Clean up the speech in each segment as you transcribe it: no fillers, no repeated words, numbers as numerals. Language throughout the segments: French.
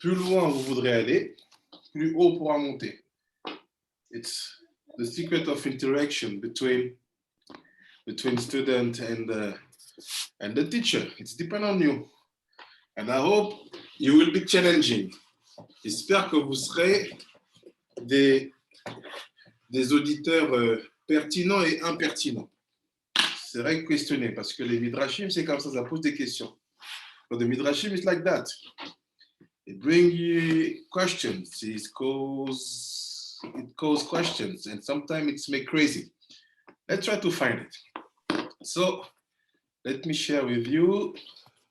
plus loin vous voudrez aller, plus haut pourra monter. It's the secret of interaction between student and the teacher. It's depend on you. And I hope you will be challenging. J'espère que vous serez des auditeurs pertinents et impertinents. C'est vrai que questionner, parce que les midrashim, c'est comme ça pose des questions. But the midrashim is like that. It brings you questions. It causes questions, and sometimes it's make crazy. Let's try to find it. So let me share with you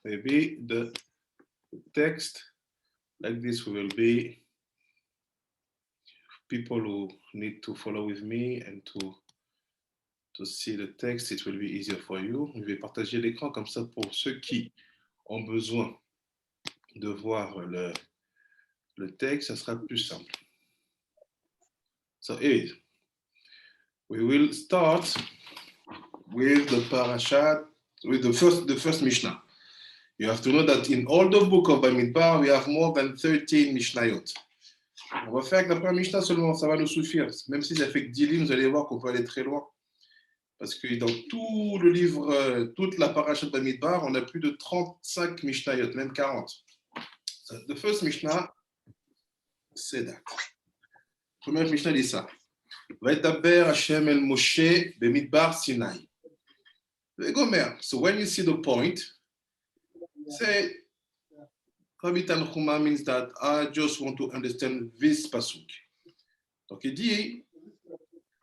maybe the text. Like this will be people who need to follow with me and to see the text. It will be easier for you. Je vais partager l'écran comme ça pour ceux qui ont besoin de voir le texte, ça sera plus simple. So here, we will start with the parashat, with the first Mishnah. You have to know that in all the book of Bamidbar, we have more than 13 Mishnayot. On va faire avec la première Mishnah seulement, ça va nous suffire. Même si ça fait que 10 lignes, vous allez voir qu'on peut aller très loin. Parce que dans tout le livre, toute la parashat de Bamidbar, on a plus de 35 Mishnayot, même 40. So the first Mishnah, c'est that. Première Mishnah dit ça. Vaïdaber Hashem el Moshe b'midbar Sinai. Gomer. So when you see the point, say, Rabbi Tanchuma means that I just want to understand this pasuk. Donc il dit,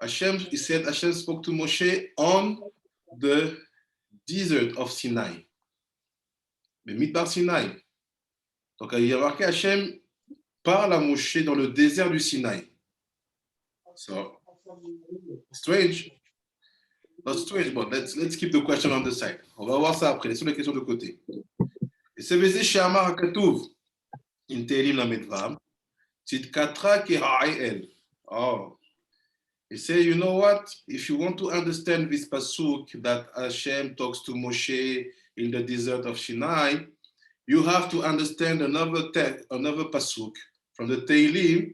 he said Hashem spoke to Moshe on the desert of Sinai. B'midbar Sinai. Donc il y a marqué Hashem parle à Moshe dans le désert du Sinaï. So, strange. Not strange, but let's keep the question on the side. On va voir ça après. Laissons les questions de côté. Et c'est basé chez Amar HaKatuv. In Tehillim Lamed Tzidkatra ki ha'el. Oh. He say, you know what? If you want to understand this pasuk that Hashem talks to Moshe in the desert of Sinai, you have to understand another pasuk from the Tehillim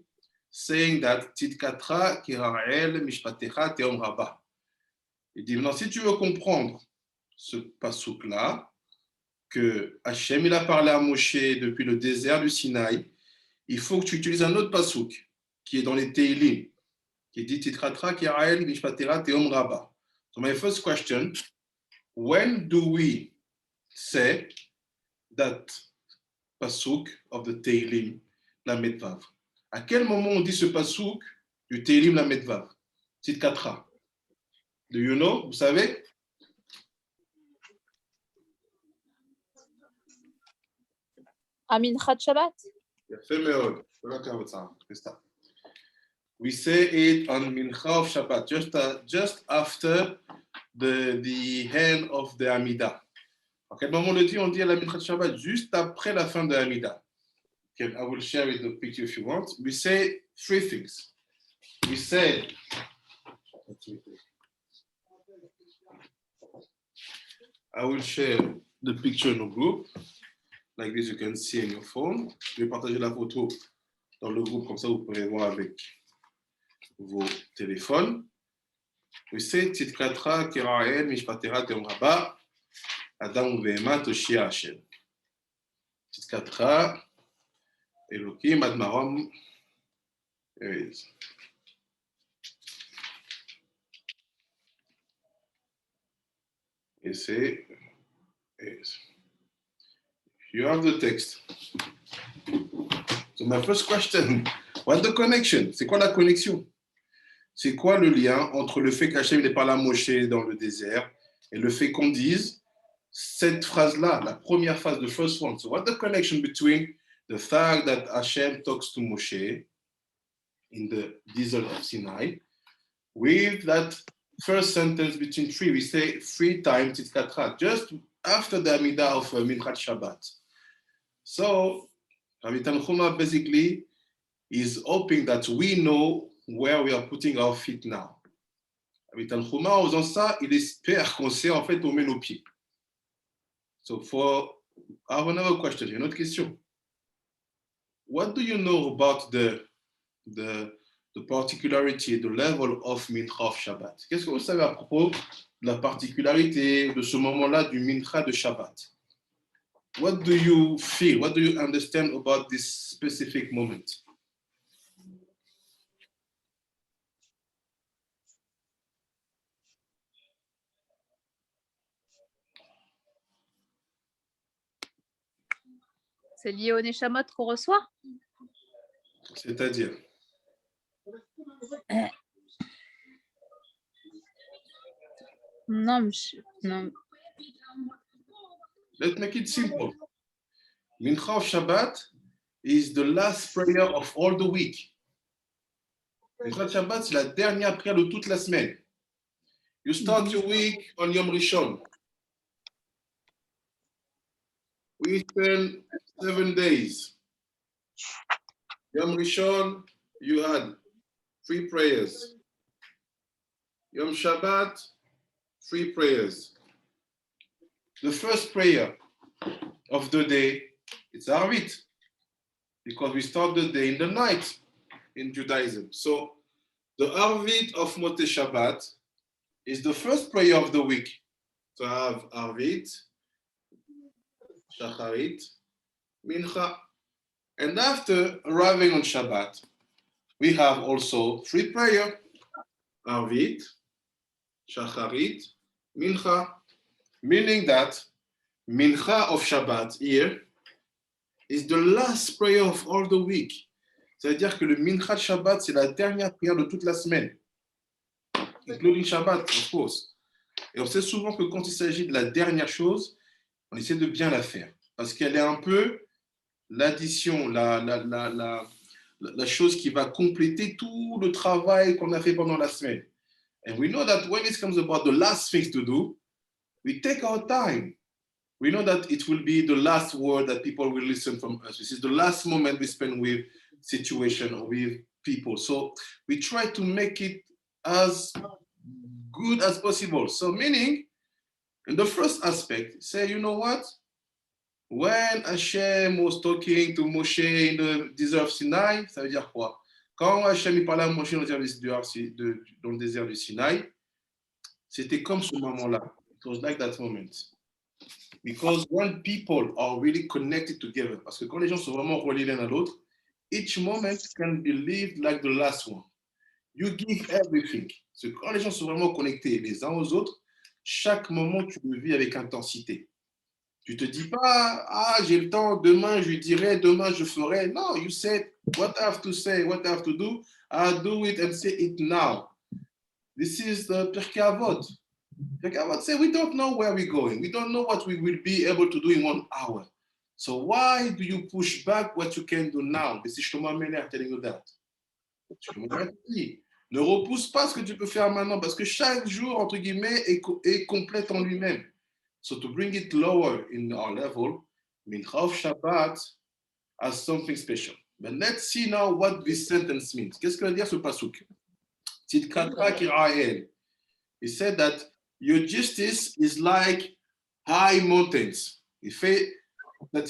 saying that Tzidkatra ki ha'el mishpatecha teom rabba. Il dit, maintenant, si tu veux comprendre ce pasuk-là, que Hashem il a parlé à Moshe depuis le désert du Sinaï, il faut que tu utilises un autre pasuk qui est dans les Tehillim, qui dit Tzidkatra ki ha'el mishpatecha teom rabba. So my first question, when do we say that pasuk of the Tehillim Lamed Vav? À quel moment on dit ce pasuk du Tehillim Lamed Vav? Tzidkatra. Do you know? Vous savez? Aminchat Shabbat. We say it on Mincha of Shabbat, just after the end of the Amidah. À quel moment on le dit? On dit à la Mincha Shabbat, juste après la fin de Amidah. Okay, I will share with the picture if you want. We say three things. We say, I will share the picture in the group. Like this, you can see in your phone. Je vais partager la photo dans le groupe, comme ça vous pouvez voir avec vos téléphones. We say, Tzidkatra ki ha'el mishpatecha teom rabba, Adam u'behema toshia Hashem. Tzidkatra Elokim ad marom. There it is. Et c'est, you have the text. So my first question, what's the connection? C'est quoi la connexion? C'est quoi le lien entre le fait qu'Hachem ait parlé à Moshe dans le désert et le fait qu'on dise cette phrase-là, la première phrase, the first one? So what's the connection between the fact that Hashem talks to Moshe in the desert of Sinai with that first sentence between three? We say 3 times Tzidkatra, just after the Amidah of Minchat Shabbat. So, Rabbi Tanchuma basically is hoping that we know where we are putting our feet now. Rabbi Tanchuma, en faisant ça, il espère qu'on sait en fait où on met nos pieds. So, I have another question, une autre question. what do you know about the particularity, the level of Mincha of Shabbat? Qu'est-ce que vous savez à propos de la particularité de ce moment-là du Mincha de Shabbat? What do you feel? What do you understand about this specific moment? C'est lié au Neshamot qu'on reçoit? C'est-à-dire? Non, non. Let's make it simple. Mincha of Shabbat is the last prayer of all the week. Mincha Shabbat, c'est la dernière prière de toute la semaine. You start your week on Yom Rishon. We spend 7 days. Yom Rishon, you had 3 prayers. Yom Shabbat, 3 prayers. The first prayer of the day, it's Arvit, because we start the day in the night in Judaism. So the Arvit of Motei Shabbat is the first prayer of the week. To have Arvit, Shacharit, Mincha. And after arriving on Shabbat, we have also 3 prayers, Arvit, Shacharit, Mincha, meaning that Mincha of Shabbat here is the last prayer of all the week. C'est-à-dire que le Mincha de Shabbat, c'est la dernière prière de toute la semaine, including Shabbat, of course. Et on sait souvent que quand il s'agit de la dernière chose, on essaie de bien la faire, parce qu'elle est un peu l'addition, la chose qui va compléter tout le travail qu'on a fait pendant la semaine. And we know that when it comes about the last things to do, we take our time. We know that it will be the last word that people will listen from us. This is the last moment we spend with situation or with people. So we try to make it as good as possible. So meaning, in the first aspect, say, you know what? When Hashem was talking to Moshe in the desert of Sinai, ça veut dire quoi? Quand Hashem parlait à Moshe dans le désert du Sinaï, c'était comme ce moment-là. It was like that moment. Because when people are really connected together, parce que quand les gens sont vraiment reliés l'un à l'autre, each moment can be lived like the last one. You give everything. Parce que quand les gens sont vraiment connectés les uns aux autres, chaque moment, tu le vis avec intensité. Tu te dis pas, ah, j'ai le temps, demain je lui dirai, demain je ferai. No, you said, what I have to say, what I have to do, I'll do it and say it now. This is the Pirkei Avot. Pirkei Avot say, we don't know where we're going. We don't know what we will be able to do in 1 hour. So why do you push back what you can do now? This is Shlomo Ameler telling you that. Ne repousse pas ce que tu peux faire maintenant, parce que chaque jour, entre guillemets, est complète en lui-même. So to bring it lower in our level, Mincha of Shabbat has something special. But let's see now what this sentence means. Qu'est-ce que veut dire ce pasuk? Tzidkatra kira'el. He said that your justice is like high mountains. Il fait ta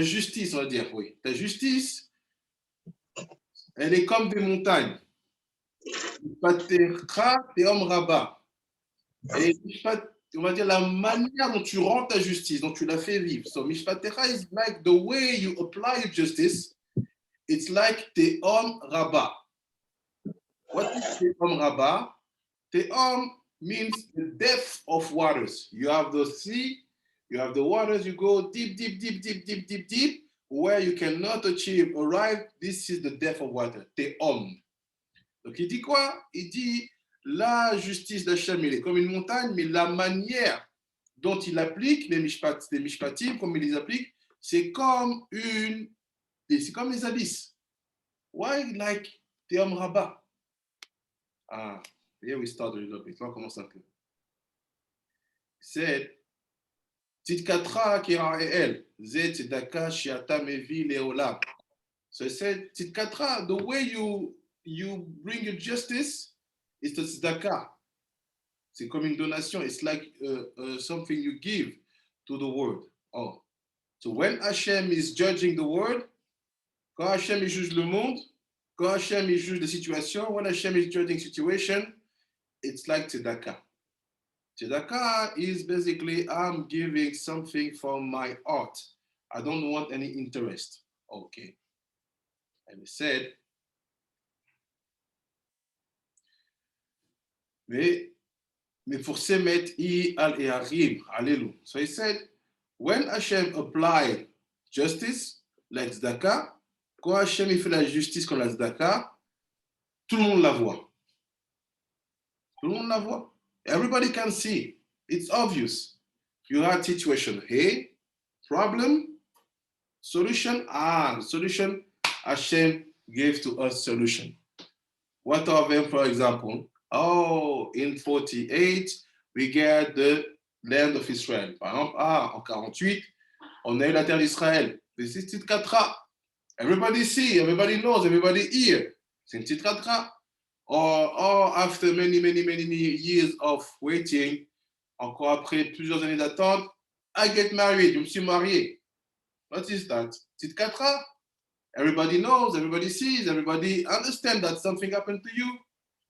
justice, on va dire, oui. Ta justice, elle est comme des montagnes. Patecha teom rabba. Et on va dire la manière dont tu rends ta justice, dont tu la fais vivre. So Mishpatecha is like the way you apply your justice. It's like Teom Rabba. What is Teom Rabba? Teom means the depth of waters. You have the sea, you have the waters, you go deep, deep, deep, deep, deep, deep, deep, where you cannot arrive. This is the depth of water. Teom. Donc il dit quoi? Il dit la justice d'Hachem, il est comme une montagne, mais la manière dont il applique les mishpatim, comme il les applique, c'est comme les abysses. Why like Teom Rabba? Ah, here we start a little bit. Là, on commence un peu. C'est Tzidkatra kira'el, ze tzedaka shiata mevi leolam. So it said, Tzidkatra, the way you bring your justice, it's the tzedakah. C'est comme une donation. It's like something you give to the world. Oh. So when Hachem is judging the world, quand Hachem juge le monde, quand Hachem juge the situation, when Hachem is judging situation, it's like tzedakah. Tzedakah is basically, I'm giving something from my heart. I don't want any interest. Okay. And he said, mais pour se mettre i al eharim, alléluia. So he said, when Hashem applied justice, like tzedakah, quand Hashem fait la justice comme la tzedakah, tout le monde la voit. Tout le monde la voit. Everybody can see. It's obvious. You had situation A, problem, solution. The solution, Hashem gave to us solution. What are them, for example? Oh, in 48, we get the land of Israel. Par exemple, en 48, on a eu la terre d'Israël. This is Tzidkatra. Everybody see, everybody knows, everybody hear. C'est Tzidkatra. Or after many years of waiting, encore après plusieurs années d'attente, I get married, je me suis marié. What is that? Tzidkatra. Everybody knows, everybody sees, everybody understands that something happened to you.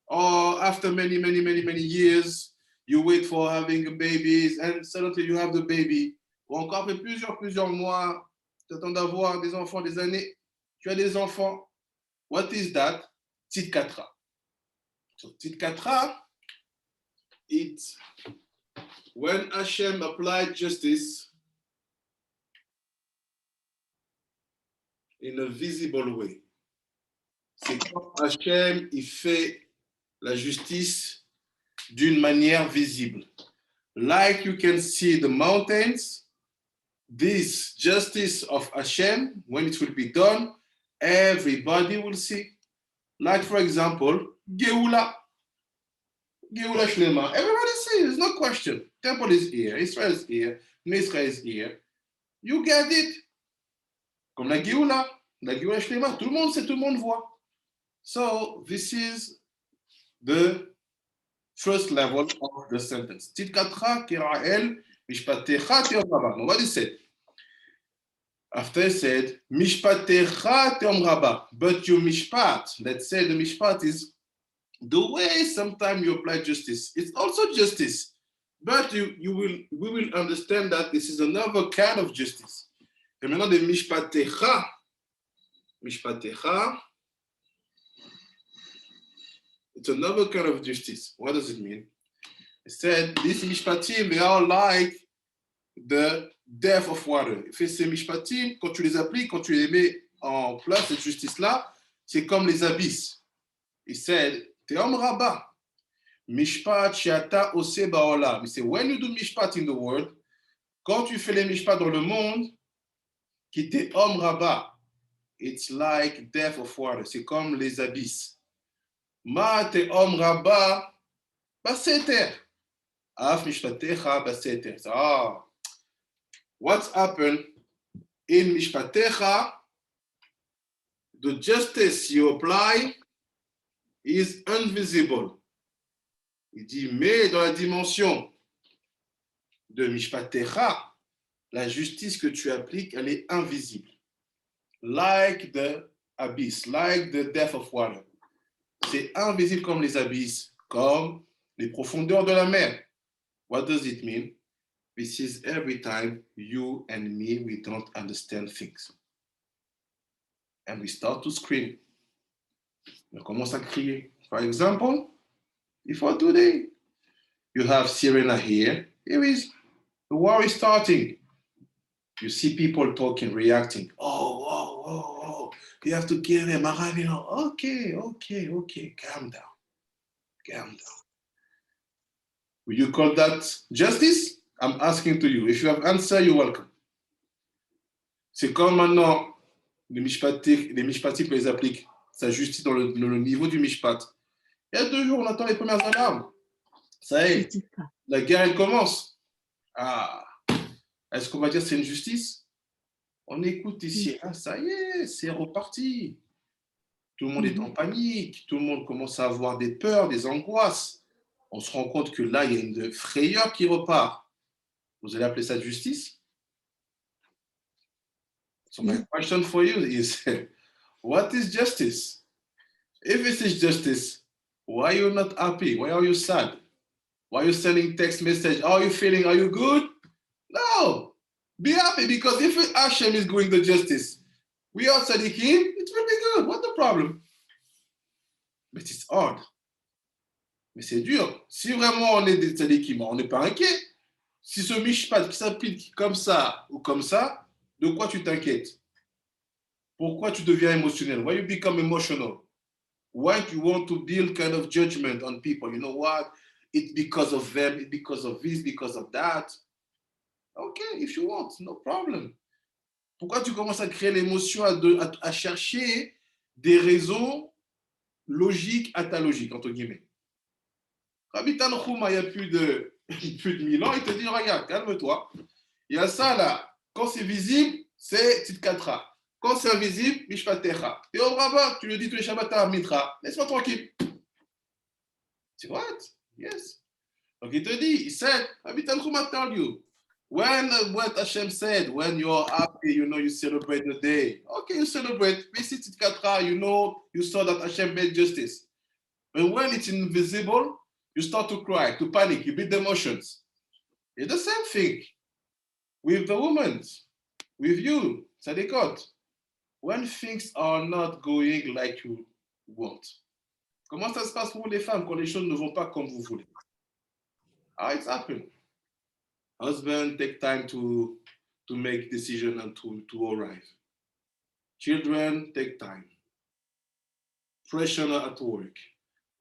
Or after many years, you wait for having babies and suddenly you have the baby. Ou encore après plusieurs mois, tu attends d'avoir des enfants, des années, tu as des enfants. What is that? Tzidkatra. So Tzidkatra, it's when Hashem applied justice in a visible way. C'est quand Hashem il fait la justice d'une manière visible. Like you can see the mountains, this justice of Hashem, when it will be done, everybody will see. Like for example, Geula Shlema. Everybody sees, there's no question. Temple is here, Israel is here, Israel is here. You get it. Comme la Geula Shlema, tout le monde sait, tout le monde voit. So this is the first level of the sentence. Tzidkatra kira'el mishpatecha teom rabba. Now what he said? After he said, mishpatecha teom rabba, but your mishpat, let's say the mishpat is the way sometimes you apply justice. It's also justice, but we will understand that this is another kind of justice. Et maintenant, de mishpatecha, it's another kind of justice. What does it mean? It said, these mishpatim, they are like the depth of water. Fait ces mishpatim, quand tu les appliques, quand tu les mets en place, cette justice-là, c'est comme les abysses. He said, Teom Rabba, mishpat shiata ose ba'olam. He said, when you do mishpat in the world, quand tu fais les mishpat dans le monde, qui Teom Rabba, it's like depth of water. C'est comme les abysses. Ma teom rabba baseter. Af mishpatecha baseter. What's happened in mishpatecha? The justice you apply is invisible. Il dit, mais dans la dimension de mishpatecha, la justice que tu appliques, elle est invisible. Like the abyss, like the depth of water. C'est invisible comme les abysses, comme les profondeurs de la mer. What does it mean? This is every time you and me, we don't understand things. And we start to scream. On commence à crier. For example, before today, you have Sirena here. Here is, the war is starting. You see people talking, reacting. Oh. You have to give him a okay. Calm down. Will you call that justice? I'm asking to you. If you have answer, you're welcome. C'est comme maintenant les mishpatim les appliquent sa justice dans le niveau du mishpat. Il y a 2 jours, on attend les premières alarmes. Ça y est, la guerre, elle commence. Est-ce qu'on va dire c'est une justice? On écoute ici, ça y est, c'est reparti. Tout le monde est en panique, tout le monde commence à avoir des peurs, des angoisses. On se rend compte que là, il y a une frayeur qui repart. Vous allez appeler ça justice? So my question for you is, what is justice? If it is justice, why are you not happy? Why are you sad? Why are you sending text message? How are you feeling? Are you good? No. Be happy, because if Hashem is going to justice, we are tzaddikim, it will be good. What's the problem? But it's hard. Mais c'est dur. Si vraiment on est des tzaddikim, on n'est pas inquiet. Si ce mishpat qui s'applique comme ça ou comme ça, de quoi tu t'inquiètes? Pourquoi tu deviens émotionnel? Why you become emotional? Why do you want to build kind of judgment on people? You know what? It's because of them, it's because of this, because of that. Okay, if you want, no problem. Pourquoi tu commences à créer l'émotion, à chercher des raisons logiques à ta logique, entre guillemets? Rabbi Tanchuma, il y a plus de 1000 ans, il te dit, regarde, calme-toi. Il y a ça là. Quand c'est visible, c'est Tzidkatra. Quand c'est invisible, Mishpatecha. Et au rabbin, tu le dis tous les Shabbats à Mitra. Laisse-moi tranquille. C'est what? Yes. Donc il te dit, il said, Rabbi Tanchuma told you, when what Hashem said, when you're happy, you know, you celebrate the day. Okay, you celebrate. Visit Tzidkatra, you know, you saw that Hashem made justice. But when it's invisible, you start to cry, to panic, you beat the emotions. It's the same thing with the women, with you, Tzadikot. When things are not going like you want. Comment ça se passe pour vous les femmes quand les choses ne vont pas comme vous voulez? How it's happened. Husband take time to make decision and to arrive. Children take time. Pressure at work.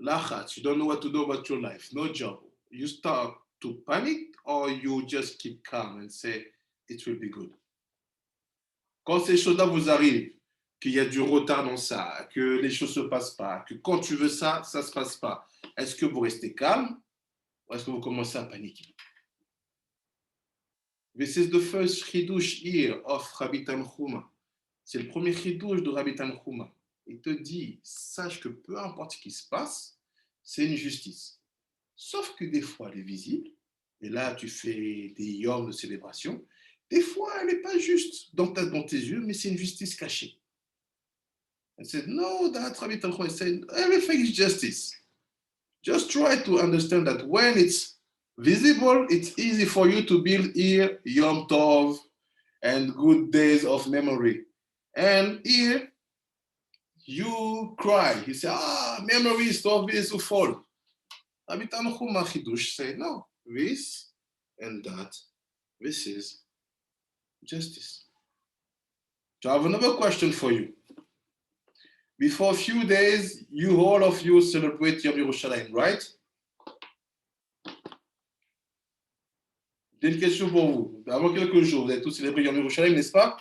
Lachatz, you don't know what to do about your life. No job. You start to panic or you just keep calm and say, it will be good. Quand ces choses-là vous arrivent, qu'il y a du retard dans ça, que les choses ne se passent pas, que quand tu veux ça, ça ne se passe pas, est-ce que vous restez calme ou est-ce que vous commencez à paniquer? This is the first chidush here of Rabbi Tanchuma. C'est le premier chidush de Rabbi Tanchuma. Il te dit, sache que peu importe ce qui se passe, c'est une justice. Sauf que des fois, elle est visible. Et là, tu fais des yom de célébration. Des fois, elle n'est pas juste dans tes yeux, mais c'est une justice cachée. I said, no, that's Rabbi Tanchuma said, everything is justice. Just try to understand that when it's visible, it's easy for you to build here Yom Tov and good days of memory. And here, you cry. You say, memories of this will fall. Rabbi Tanchuma Chidush say, no, this and that, this is justice. So I have another question for you. Before a few days, all of you celebrate Yom Yerushalayim, right? J'ai une question pour vous. Avant quelques jours, vous avez tous célébré Yom Yerushalayim, n'est-ce pas?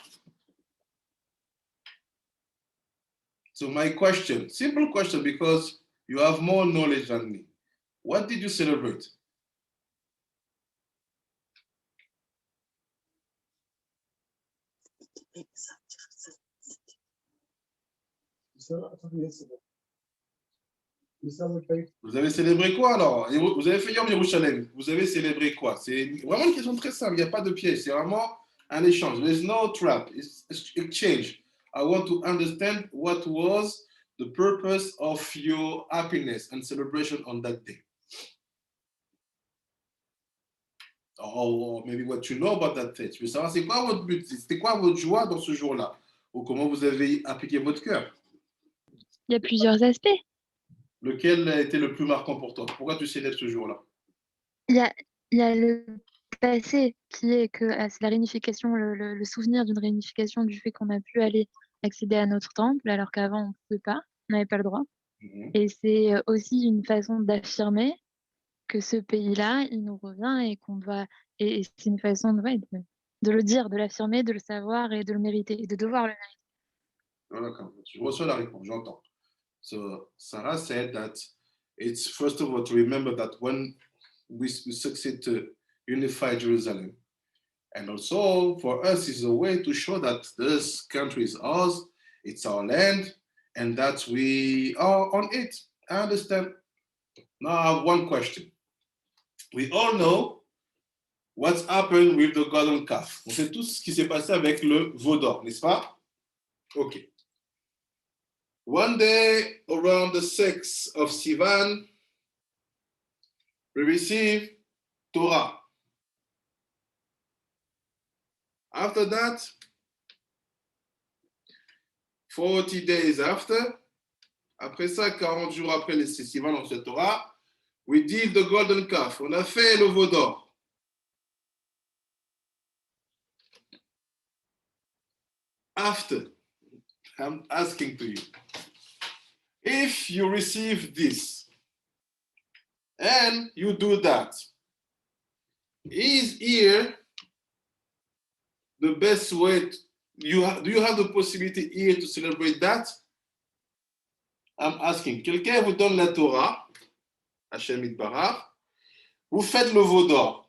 So my question, simple question, because you have more knowledge than me. What did you celebrate? Vous avez célébré quoi alors? Vous avez fait Yom Yerushalayim. Vous avez célébré quoi? C'est vraiment une question très simple. Il n'y a pas de piège. C'est vraiment un échange. There's no trap. It's exchange. I want to understand what was the purpose of your happiness and celebration on that day. Or maybe what you know about that day. Je veux savoir c'est quoi votre but? C'était quoi votre joie dans ce jour-là? Ou comment vous avez appliqué votre cœur? Il y a plusieurs aspects. Lequel a été le plus marquant pour toi? Pourquoi tu célèbres ce jour-là? Il y a le passé qui est que c'est la réunification, le souvenir d'une réunification du fait qu'on a pu aller accéder à notre temple alors qu'avant on ne pouvait pas, on n'avait pas le droit. Et c'est aussi une façon d'affirmer que ce pays-là, il nous revient et qu'on doit. Et c'est une façon de le dire, de l'affirmer, de le savoir et de le mériter et de devoir le mériter. D'accord, je reçois la réponse, j'entends. So Sarah said that it's first of all to remember that when we succeed to unify Jerusalem, and also for us is a way to show that this country is ours, it's our land, and that we are on it. I understand. Now I have one question. We all know What's happened with the golden calf? On sait tout ce qui s'est passé avec le veau d'or, n'est-ce pas? Ok. One day around the 6th of Sivan, we receive Torah. After that, 40 days after, après ça, 40 jours après le Sivan, on se Torah, we did the golden calf. On a fait le veau d'or. After, I'm asking to you, if you receive this and you do that, is here the best way? Do you have the possibility here to celebrate that? I'm asking. Quelqu'un vous donne la Torah, Hachem Itbarach, vous faites le veau d'or.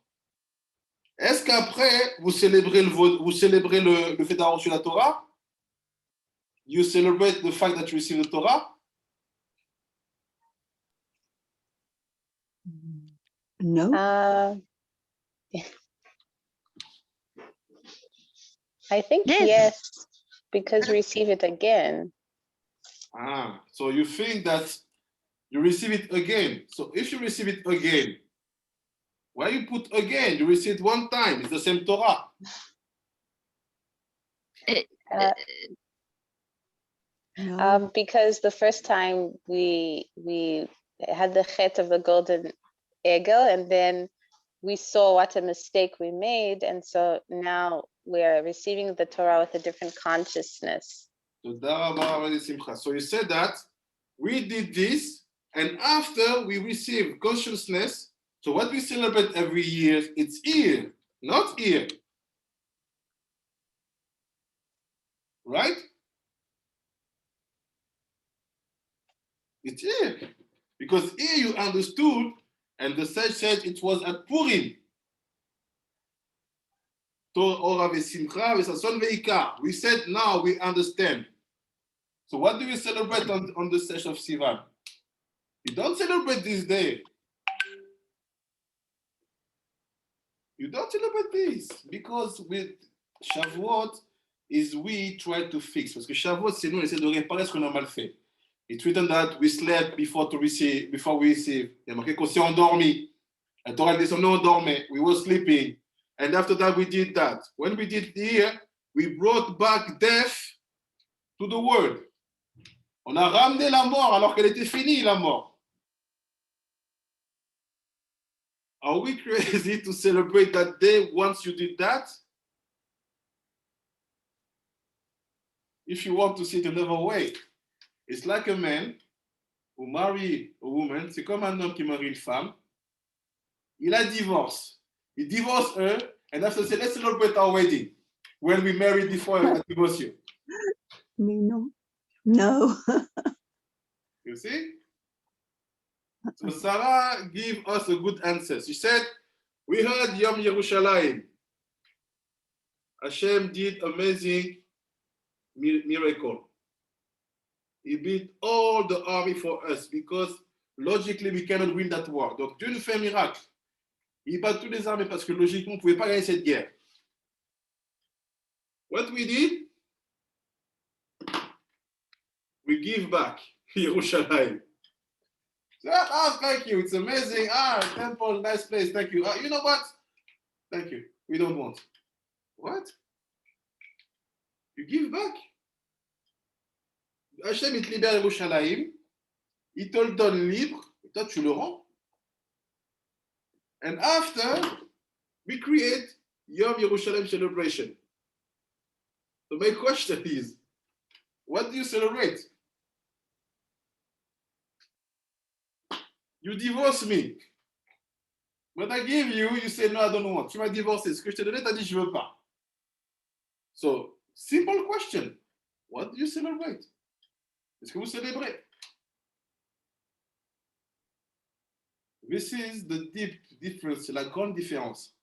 Est-ce qu'après, vous célébrez le fait d'avoir reçu la Torah? You celebrate the fact that you receive the Torah? No. I think yes, because receive it again. So you think that you receive it again. So if you receive it again, why you put again? You receive it one time. It's the same Torah. No. Because the first time we had the chet of the golden egel, and then we saw what a mistake we made, and so now we are receiving the Torah with a different consciousness. So you said that we did this, and after we receive consciousness, so what we celebrate every year, it's here, not here. Right? It's here. Because here you understood, and the sage said it was at Purim. We said now we understand. So what do we celebrate on the session of Sivan? You don't celebrate this day. You don't celebrate this because with Shavuot is we try to fix. Parce que Shavuot, c'est nous, on essaie de réparer ce qu'on a mal fait. It's written that we slept before we receive. Il y a marqué qu'on s'est endormi. La Torah descendait, on dormait. We were sleeping. And after that, we did that. When we did here, we brought back death to the world. On a ramené la mort alors qu'elle était finie, la mort. Are we crazy to celebrate that day once you did that? If you want to see it another way, it's like a man who marry a woman. C'est comme un homme qui marie une femme. Il a divorce. Il divorce her, and after say, let's celebrate our wedding when we married before I divorce you. Me no. No. You see? So Sarah gave us a good answer. She said, we heard Yom Yerushalayim. Hashem did amazing miracle. He beat all the army for us because logically we cannot win that war. Donc Dieu nous fait un miracle. Il bat toutes les armées parce que logiquement on ne pouvait pas gagner cette guerre. What we did? We give back Yerushalayim. Thank you. It's amazing. Temple, nice place. Thank you. You know what? Thank you. We don't want. What? You give back? Hachem, il te libère Yerushalayim. Il te le donne libre. Et toi, tu le rends. And after, we create Yom Yerushalayim celebration. So my question is, what do you celebrate? You divorce me. When I give you, you say, no, I don't want. Tu m'as divorcé. Ce que je t'ai donné, t'as dit, je veux pas. So, simple question. What do you celebrate? Est-ce que vous célébrez? This is the deep difference, la grande différence.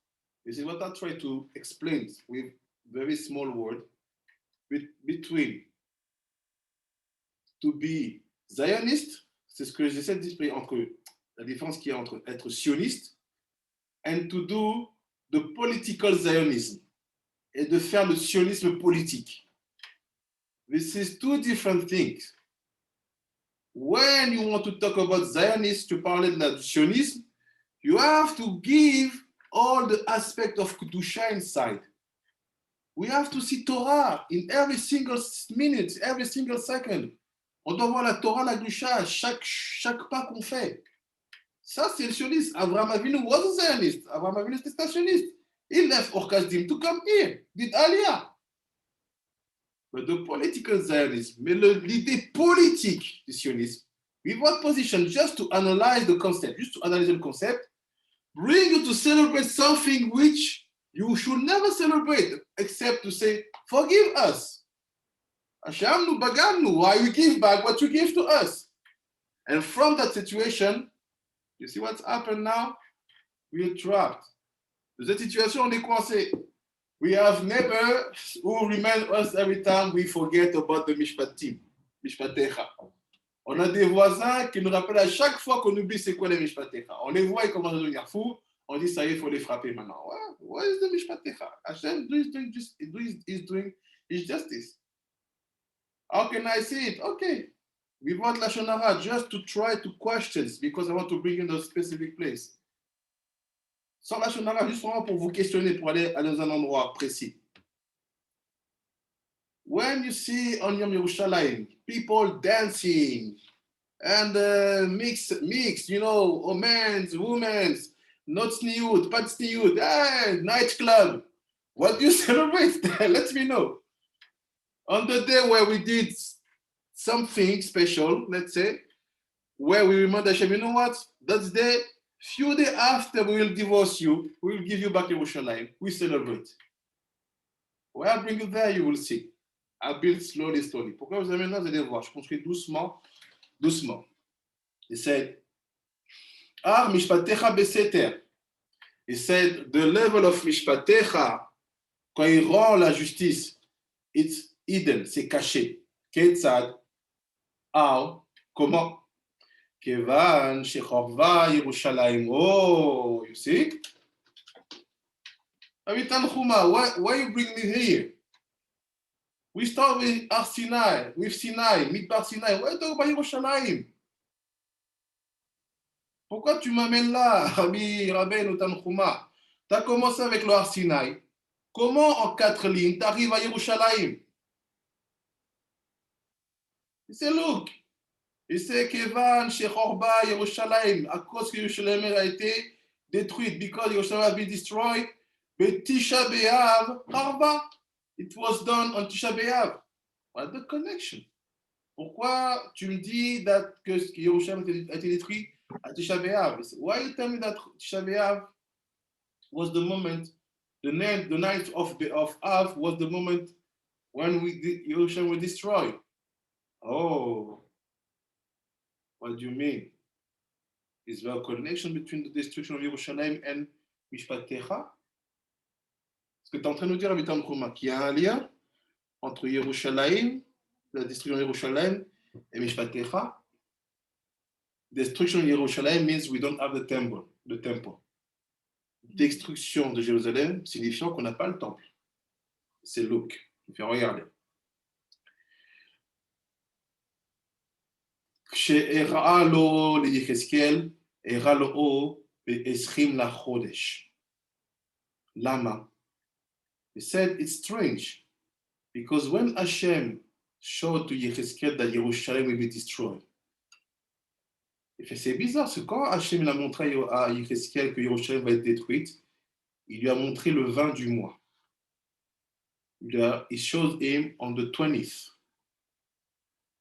This is what I try to explain with very small word between to be Zionist, c'est ce que j'essaie d'expliquer entre la différence qu'il y a entre être sioniste and to do de political Zionism et de faire le sionisme politique. This is two different things. When you want to talk about Zionism, tu parlais du sionisme, you have to give all the aspects of Kedusha inside. We have to see Torah in every single minute, every single second. On doit voir la Torah, la Kedusha, chaque pas qu'on fait. Ça, c'est le sioniste. Abraham Avinu was a Zionist. Abraham Avinu était un sioniste. He left Orkazdim to come here, did Aliyah. But the political Zionism, mais l'idée politique du sionisme, with what position, just to analyze the concept, just to analyze the concept, bring you to celebrate something which you should never celebrate, except to say, forgive us. Hashem bagamnu, why we give back what you give to us? And from that situation, you see what's happened now? We are trapped. Dans cette situation, on est coincé. We have neighbors who remind us every time we forget about the Mishpatim, Mishpatecha. On a des voisins qui nous rappellent à chaque fois qu'on oublie c'est quoi les Mishpatecha. On les voit, ils commencent à devenir fous. On dit, ça y est, il faut les frapper maintenant. What is the Mishpatecha? Hashem is doing his justice. How can I see it? Okay. We want Lashon Hara just to try to question, because I want to bring in a specific place. Sans Lashon Hara, juste vraiment pour vous questionner, pour aller dans un endroit précis. When you see on Yom Yerushalayim, people dancing and mix, you know, men's, women's, not tzniut, pas tzniut, nightclub. What do you celebrate? Let me know. On the day where we did something special, let's say, where we remind Hashem, you know what? That's the few days after we will divorce you, we will give you back Yerushalayim. We celebrate. When I bring you there, you will see. I build slowly. Pourquoi vous avez maintenant, vous allez voir, je construis doucement. He said, mishpatecha beseter. He said, the level of mishpatecha, quand il rend la justice, it's hidden, c'est caché. Ketzad, how, comment? Kevan shechorva Yerushalayim. Oh, you see? Avitan Chuma, why you bring me here? We start with Sinai, Midbar Sinai. Why talk about Yerushalayim? Pourquoi tu m'amènes là, Rabbi Rabbeinu Tanchuma? Tu as commencé avec le Har Sinai. Comment en 4 lignes tu arrives à Yerushalayim? C'est look. Et c'est Kevan, Shechorba, Yerushalayim, à cause que Yerushalayim a été détruite, because Yerushalayim has been destroyed, but Tisha B'Av, Harba, it was done on Tisha B'Av. What's the connection? Pourquoi tu me dis que Yerushalayim a été détruit à Tisha B'Av? Why you tell me that Tisha B'Av was the moment, the night of Av was the moment when Yerushalayim was destroyed? Oh, what do you mean? Is there a connection between the destruction of Yerushalayim and Mishpatecha? Est-ce que tu es en train de nous dire, Avitan Khuma, qu'il y a un lien entre Yerushalayim, la destruction de Yerushalayim, et Mishpatecha? Destruction of Yerushalayim means we don't have the temple. Destruction de Jérusalem signifiant qu'on n'a pas le temple. C'est Luc. Il fait regarder. כשהראה לו ליחזקאל, הראה לו ב-20 לחודש. למה? He said it's strange, because when Hashem showed to Yechezkel that Yerushalayim will be destroyed, c'est bizarre, parce que quand Hashem a montré à Yechezkel que Yerushalayim va être détruite, il lui a montré le 20 du mois. He showed him on the 20th.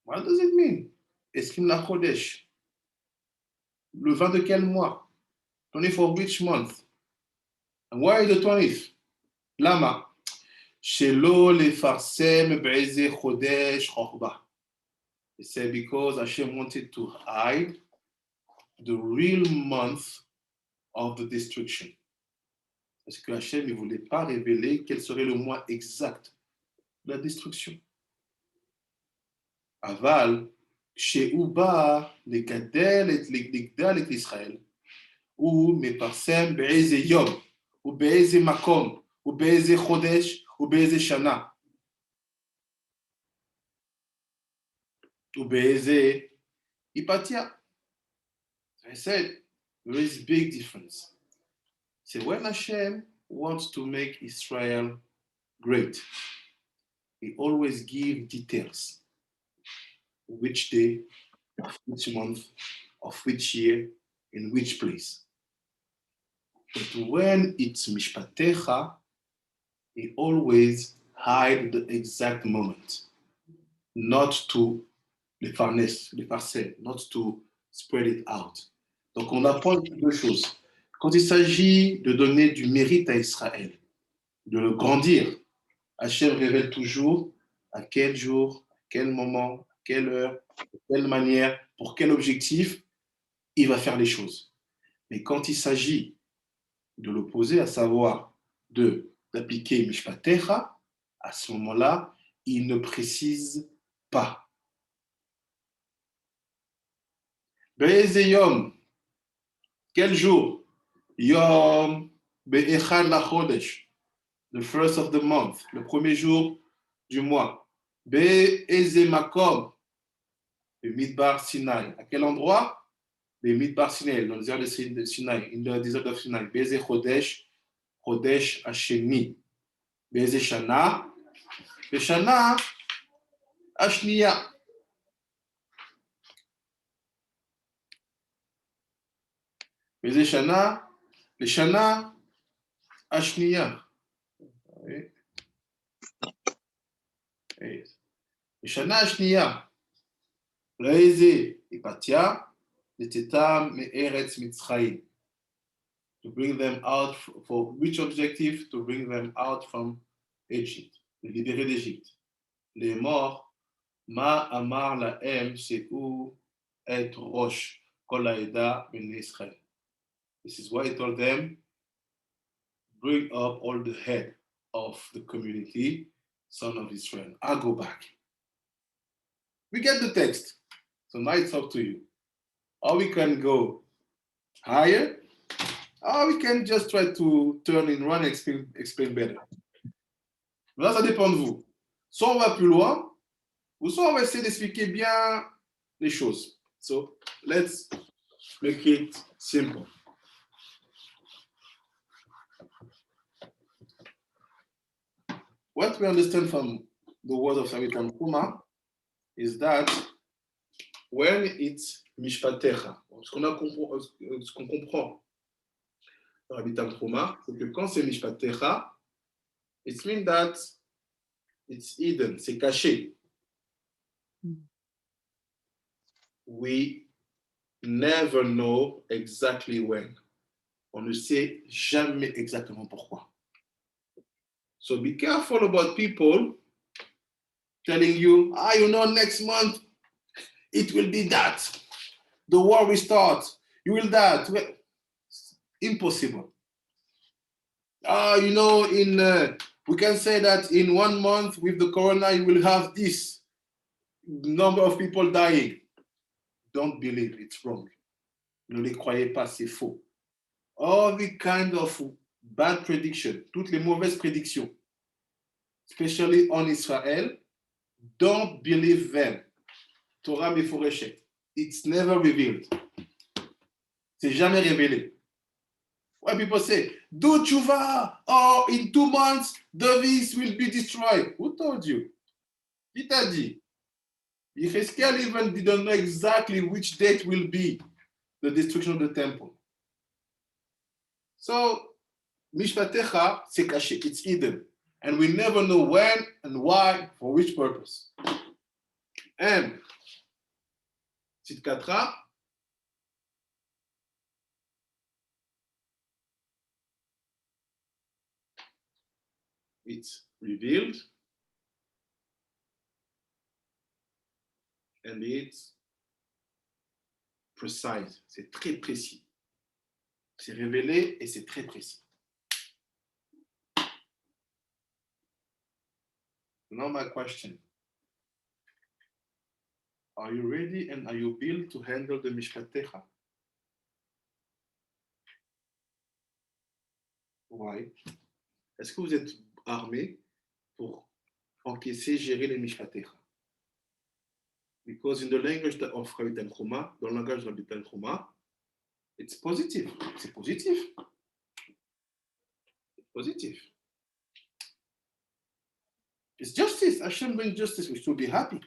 What does it mean? Eskim la Chodesh. Le 20 de quel mois? 20 for which month? And why the 20th? Lama. Shelo lefarsem be'eze chodesh chokba. He said because Hashem wanted to hide the real month of the destruction. Parce que Hashem ne voulait pas révéler quel serait le mois exact de la destruction. Aval, כשהוא בא לגדל את ישראל, הוא מפרסם באיזה יום, ובאיזה מקום, ובאיזה חודש, ובאיזה שנה. ובאיזה היפתיה. I said, there is a big difference. So when Hashem wants to make Israel great, he always gives details. Which day, of which month, of which year, in which place. But when it's Mishpatecha, he always hide the exact moment. Not to les farcer, not to spread it out. Donc on apprend deux choses. Quand il s'agit de donner du mérite à Israël, de le grandir, Hachem révèle toujours à quel jour, à quel moment, à quelle heure, de quelle manière, pour quel objectif il va faire les choses. Mais quand il s'agit de l'opposé, à savoir d'appliquer Mishpatecha, à ce moment-là, il ne précise pas. Be'eze yom, quel jour? Yom be'echad la chodesh, the first of the month, le premier jour du mois. Be'eze makom, Midbar Sinai. À quel endroit? Midbar Sinai, dans le désert de Sinai, in the desert of Sinai. Be'eze chodesh, chodesh hasheni. Be'eze shana, be'shana ashniya. Be'eze shana, be'shana ashniya. בשנה השנייה, לאיזה היפתיה, לצאתם מארץ מצרים. To bring them out, for which objective? To bring them out from Egypt, les libérer d'Égypte. Les morts, מה אמר להם שהוא את ראש כל העדה בני ישראל. This is why he told them, bring up all the head of the community, son of Israel. I'll go back. We get the text. So now it's up to you. Or we can go higher, or we can just try to turn in one and explain better. Là, ça dépend de vous. Soit on va plus loin, ou soit on va essayer d'expliquer bien les choses. So let's make it simple. What we understand from the word of Rabbi Tanhuma is that when it's Mishpatecha, ce qu'on comprend dans Rabbi Tanhuma, c'est que quand c'est Mishpatecha, it means that it's hidden, c'est caché. We never know exactly when. On ne sait jamais exactement pourquoi. So be careful about people telling you, you know, next month it will be that. The war will start. You will that. Well, impossible. You know, we can say that in 1 month with the corona, you will have this number of people dying. Don't believe it's wrong. Ne les croyez pas, c'est faux. All the kind of bad prediction, toutes les mauvaises prédictions, especially on Israel, don't believe them. Torah Meforeshet. It's never revealed. C'est jamais révélé. When people say, do tshuva, or in 2 months, Davis will be destroyed. Who told you? Qui t'a dit? Yechezkel even didn't know exactly which date will be the destruction of the temple. So, Mishpatecha, c'est caché, it's hidden. And we never know when and why, for which purpose. And, Tzidkatra, it's revealed and it's precise. C'est très précis. C'est révélé et c'est très précis. Now my question. Are you ready and are you built to handle the Mishpatecha? Why? Est-ce que vous êtes armé pour encaisser, gérer les mishpatecha? Because in the language of Rabbi Tanchuma, dans le langage de Rabbi Tanchuma, it's positive. C'est positif. Positive. It's justice. Hashem brings justice. We should be happy.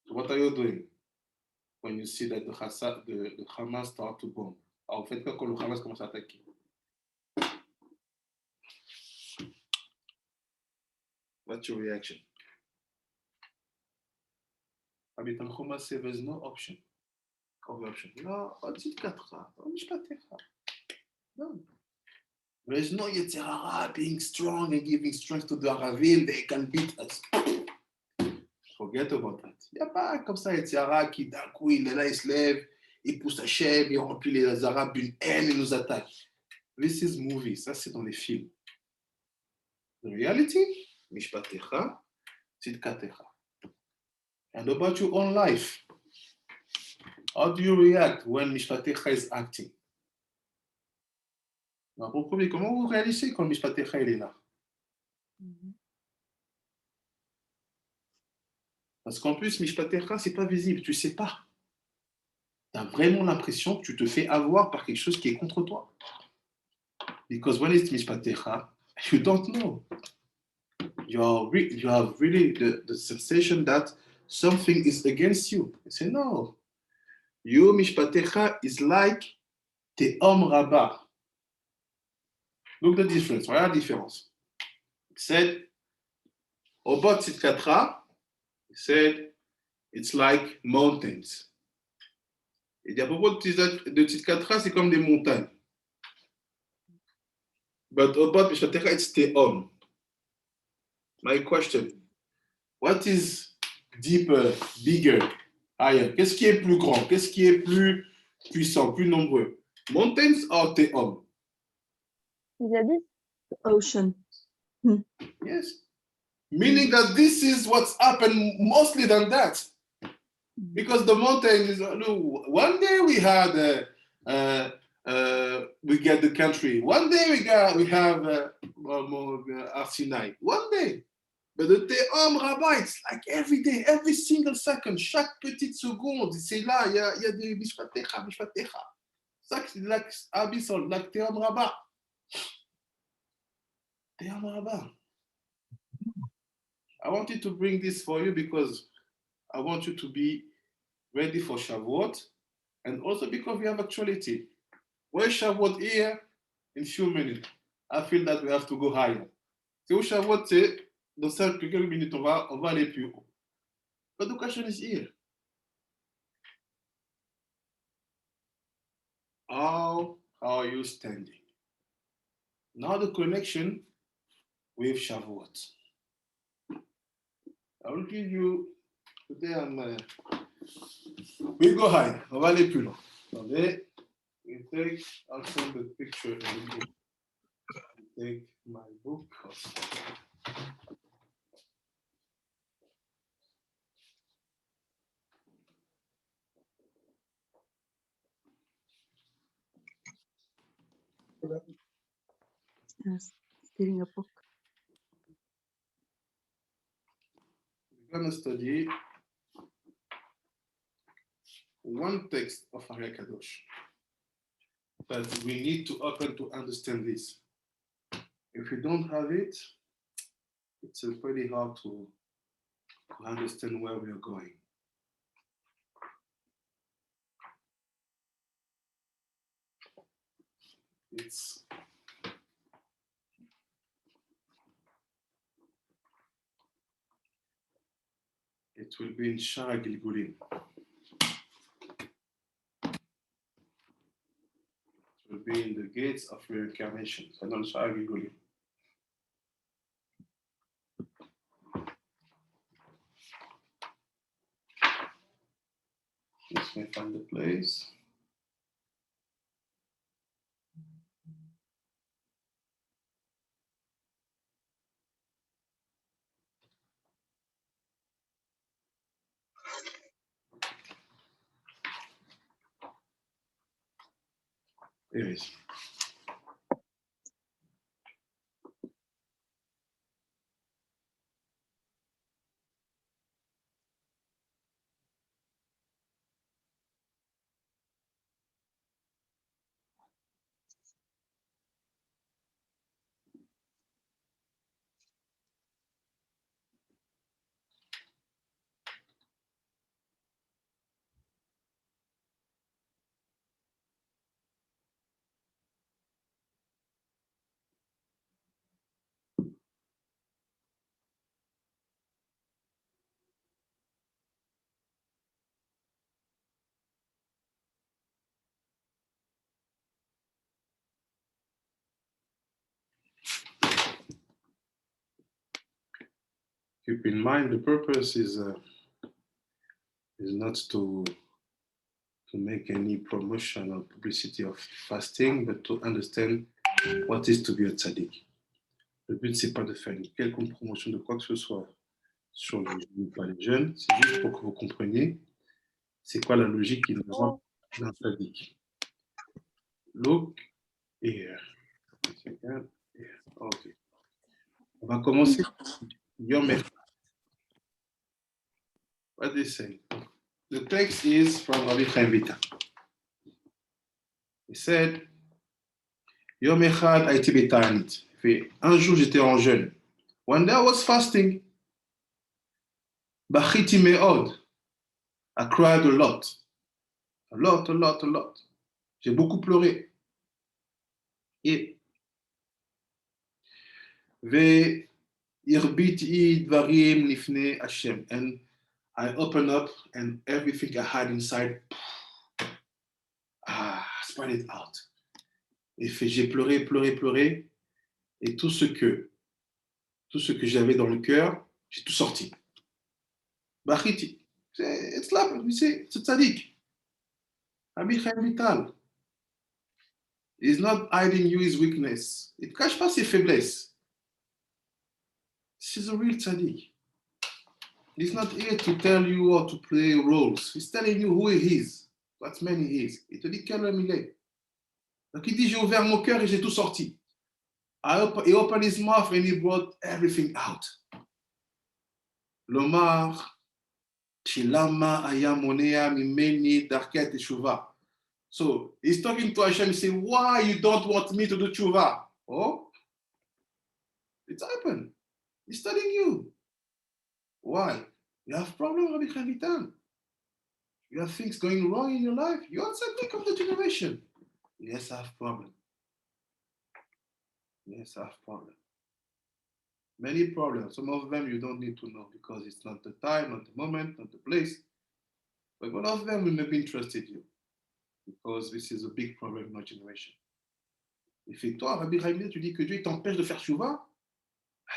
What are you doing when you see that the Hamas start to bomb? En fait, quand le Hamas commence à attaquer. What's your reaction? Rabbi Tanchuma says there's no option. Cover option. No, no. There is no Yetzirah being strong and giving strength to the Aravim. They can beat us. Forget about that. Il n'y a pas comme ça Yetzirah qui d'un coup il est là, il se lève, il pousse Hachem, il remplit les Arabes d'une haine et nous attaque. This is movie. Ça c'est dans les films. The reality, Mishpatecha, Tzidkatecha. And about your own life. How do you react when Mishpatecha is acting? Comment vous réalisez quand Mishpatecha est là? Parce qu'en plus, Mishpatecha, ce n'est pas visible, tu ne sais pas. Tu as vraiment l'impression que tu te fais avoir par quelque chose qui est contre toi. Because when it's Mishpatecha, you don't know. You have really the sensation that something is against you. You say, no. You, Mishpatecha, is like Te'om Rabbah. Look the difference. Regarde la différence. It said, Obot Tzidkatra, it said, it's like mountains. Et à propos de Tzidkatra, c'est comme des montagnes. But Obot Mishpatecha, it's Te'om. My question, what is deeper, bigger, higher? Qu'est-ce qui est plus grand? Qu'est-ce qui est plus puissant, plus nombreux? Mountains or Te'om? Ocean. Yes. Meaning that this is what's happened mostly than that. Because the mountain is, one day we had, we get the country. One day we have Arsinai. One day. But the Te'om Rabbah, it's like every day, every single second, chaque petite seconde, c'est là, il y a des Mishpatecha. Ça, c'est like Abyssal, like Te'om Rabbah. Te'om Rabbah. I wanted to bring this for you because I want you to be ready for Shavuot, and also because we have actuality. Where's Shavuot here? In a few minutes. I feel that we have to go higher. C'est où Shavuot, c'est dans quelques minutes, on va aller plus haut. But the question is here. How are you standing? Now the connection with Shavuot. I will give you, today we'll go high, on va aller plus loin. Attendez, we take, I'll send the picture in the book. Take my book. Yes, stealing a book. We're going to study one text of Ari Kadosh that we need to open to understand this. If you don't have it, it's pretty hard to understand where we are going. It will be in Shara Gilgulim. It will be in the gates of reincarnation. So not Shara Gilgulim. Let me find the place. Anyways. Keep in mind, the purpose is not to make any promotion or publicity of fasting, but to understand what is to be a tzaddik. Le but, c'est pas de faire une quelconque promotion de quoi que ce soit sur le jeûne par les jeunes, c'est juste pour que vous compreniez c'est quoi la logique inhérente d'un tzaddik. Look here. Okay. On va commencer. Yom Echad. What they say? The text is from Rabbi Chaim Vital. He said, Yom Echad Haiti B'Ta'anit. Un jour j'étais en jeûne. One day I was fasting. Bachiti me'od. I cried a lot. A lot, a lot, a lot. J'ai beaucoup pleuré. Et Ve'irbiti dvarim nifne Hashem. And I opened up and everything I had inside, spread it out. Et j'ai pleuré, pleuré, pleuré. Et tout ce que j'avais dans le cœur, j'ai tout sorti. Bachiti. It's like we say, it's a tzaddik. Rabbi Chaim Vital. He's not hiding you his weakness. Il ne cache pas ses faiblesses. This is a real tzaddik. He's not here to tell you how to play roles. He's telling you who he is, what man he is. Il te dit quel homme il est. Donc il dit, j'ai ouvert mon cœur et j'ai tout sorti. He opened his mouth and he brought everything out. Lomar, Shilama ayamonea mimeni darket teshuva. So he's talking to Hashem, he says, why you don't want me to do tshuva? Oh, it's happened. He's telling you. Why? You have problems, Rabbi Chaim Vital. You have things going wrong in your life. You're a tzaddik of the generation. Yes, I have problems. Yes, I have problems. Many problems. Some of them you don't need to know because it's not the time, not the moment, not the place. But one of them will maybe interest you because this is a big problem in our generation. Et fait toi, Rabbi Chaim, tu dis que Dieu t'empêche de faire chouva.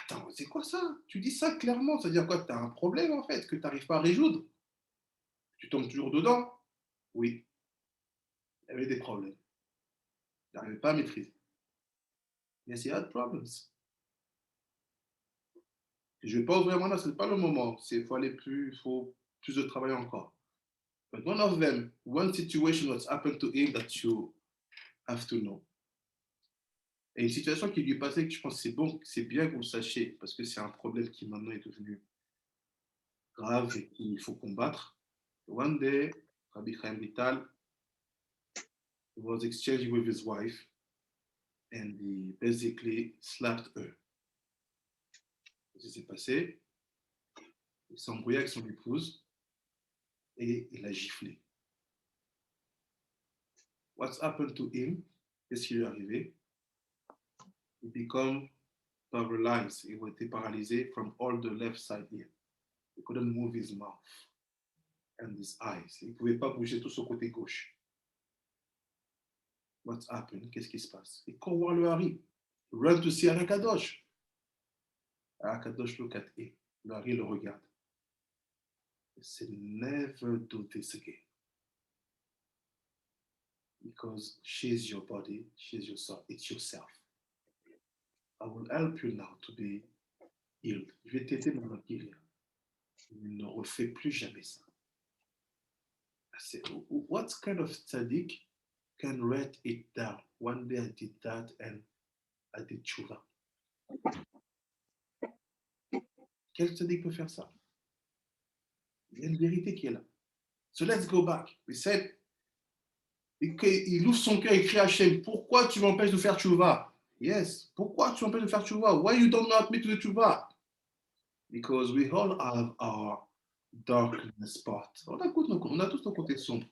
Attends, c'est quoi ça? Tu dis ça clairement, ça veut dire quoi? Tu as un problème en fait, que tu n'arrives pas à résoudre. Tu tombes toujours dedans? Oui. Il y avait des problèmes. Tu n'arrivais pas à maîtriser. Yes, he had problems. Je ne vais pas ouvrir maintenant, ce n'est pas le moment. Il faut aller plus, il faut plus de travail encore. But one of them, one situation what's happened to him that you have to know. Et une situation qui lui est passée que je pense que c'est bon, c'est bien que vous le sachiez, parce que c'est un problème qui maintenant est devenu grave et qu'il faut combattre. One day, Rabbi Chaim Vital was exchanging with his wife and he basically slapped her. Ce qui s'est passé, il s'est embrouillé avec son épouse et il a giflé. What's happened to him? Qu'est-ce qui lui est arrivé? He became paralyzed. Il a été paralysé from all the left side here. He couldn't move his mouth and his eyes. Il ne pouvait pas bouger tout son côté gauche. What's happened? Qu'est-ce qui se passe? Il court voir le Hari. Run to see Arakadosh. Arakadosh look at him. Le Hari le regarde. He said, never do this again. Because she's your body, she's your soul, it's yourself. I will help you now to be healed. Je vais t'aider à guérir. Ne refais plus jamais ça. I said, what kind of tzaddik can write it down? one day I did that and I did tshuva. Quel tzaddik peut faire ça? Il y a une vérité qui est là. So let's go back. We said, il ouvre son cœur et crie à Hachem, pourquoi tu m'empêches de faire tshuva? Yes, pourquoi tu m'empêches de faire tshuva? Why you don't want me to do tshuva? Because we all have our darkness part. On a tous nos côtés sombres.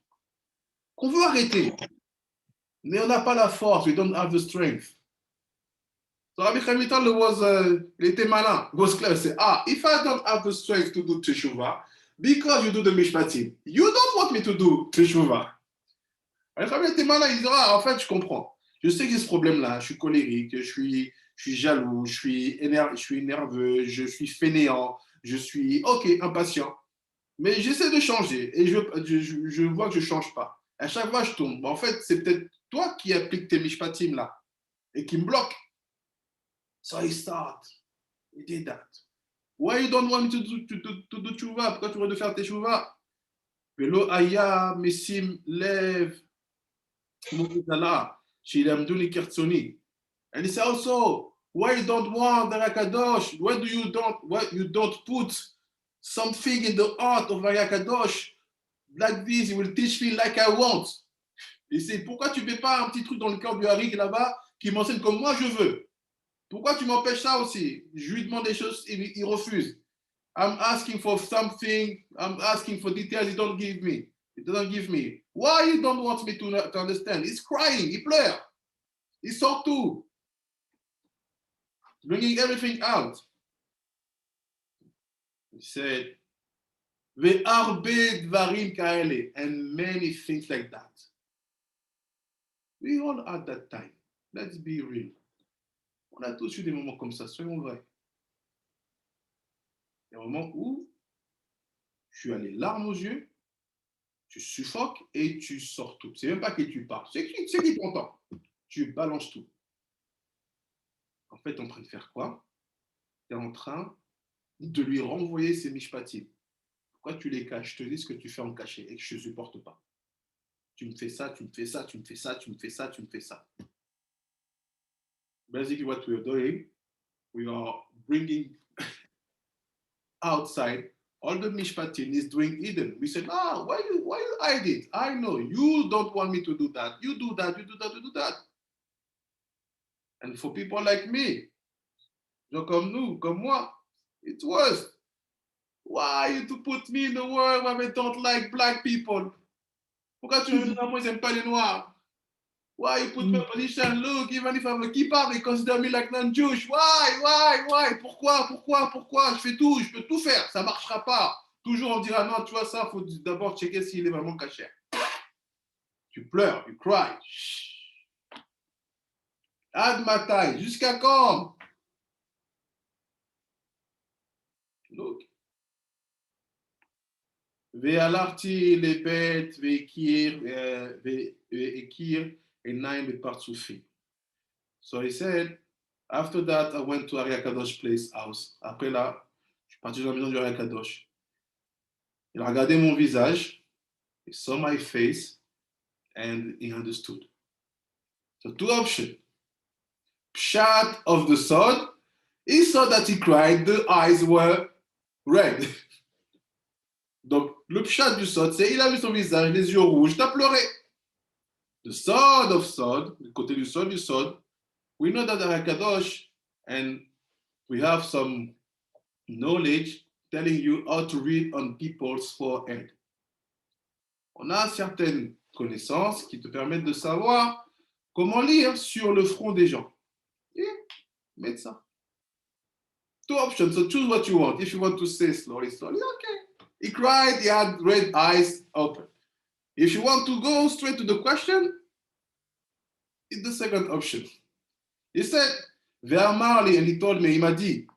Qu'on veut arrêter. Mais on n'a pas la force. We don't have the strength. So Rabbi Chaim Vital il était malin. It was clear. Say, if I don't have the strength to do teshuvah, because you do the mishpatim, you don't want me to do teshuvah. Rabbi Chaim était malin. Il dit, en fait, je comprends. Je sais que j'ai ce problème-là. Je suis colérique, je suis jaloux, je suis nerveux, je suis fainéant, je suis, impatient. Mais j'essaie de changer et je vois que je ne change pas. À chaque fois, je tombe. En fait, c'est peut-être toi qui appliques tes mishpatim là et qui me bloque. So I start. He did that. Why you don't want me to do tshuva? Pourquoi tu veux de faire tes tshuva? Velo aya mesim lev mukitala shilamduni kirtsoni. And he said also, why you don't want the Rakadosh? Why you don't put something in the heart of Rakadosh like this? He will teach me like I want. Et c'est pourquoi tu ne mets pas un petit truc dans le cœur du Harik là-bas qui m'enseigne comme moi je veux? Pourquoi tu m'empêches ça aussi? Je lui demande des choses, il refuse. I'm asking for something, I'm asking for details, he doesn't give me. Why you don't want me to understand? He's crying, il pleure. Il sort tout. Bringing everything out. He said, Ve'arbe dvarim kaele, and many things like that. We all at that time. Let's be real. On a tous eu des moments comme ça, soyons vrais. Des moments où je suis allé larmes aux yeux, tu suffoques et tu sors tout. C'est même pas que tu parles, c'est qui est content. Tu balances tout. En fait, tu es en train de faire quoi? Tu es en train de lui renvoyer ses mishpatim. Pourquoi tu les caches? Je te dis ce que tu fais en cachet et que je ne supporte pas. Tu me fais ça, tu me fais ça, tu me fais ça, tu me fais ça, tu me fais ça. Basically, what we are doing, we are bringing outside all the mishpatim is doing hidden. We said, why you hide it? I know you don't want me to do that. You do that, you do that, you do that. And for people like me, gens comme nous, comme moi, it's worse. Why you to put me in the world where they don't like black people? Pourquoi tu veux dire moi, ils n'aiment pas les noirs? Why you put me in a position? Look, even if I'm a kippah, they consider me like non-Jewish. Why? Pourquoi? Je fais tout, je peux tout faire, ça ne marchera pas. Toujours on dira non, tu vois ça, il faut d'abord checker s'il est vraiment caché. Tu pleures, you cry. Ad matai, jusqu'à quand? Look. Ve'alarti lebet ve'ekir enaim bepartsufi. So he said, after that, I went to Ari Kadosh place house. Après là, je suis parti dans la maison du Ari Kadosh. Il a regardé mon visage, he saw my face, and he understood. So two options. Pshat of the sword, he saw that he cried, the eyes were red. Donc, le pshat du sod, c'est il a vu son visage, les yeux rouges, t'as pleuré. The sod of sod, le côté du sod, we know that the Hakadosh, and we have some knowledge telling you how to read on people's forehead. On a certaines connaissances qui te permettent de savoir comment lire sur le front des gens. Et mettre ça. Two options, so choose what you want. If you want to say slowly, okay. He cried, he had red eyes open. If you want to go straight to the question, it's the second option. He said, Ve'amarli, and he told me, il m'a dit,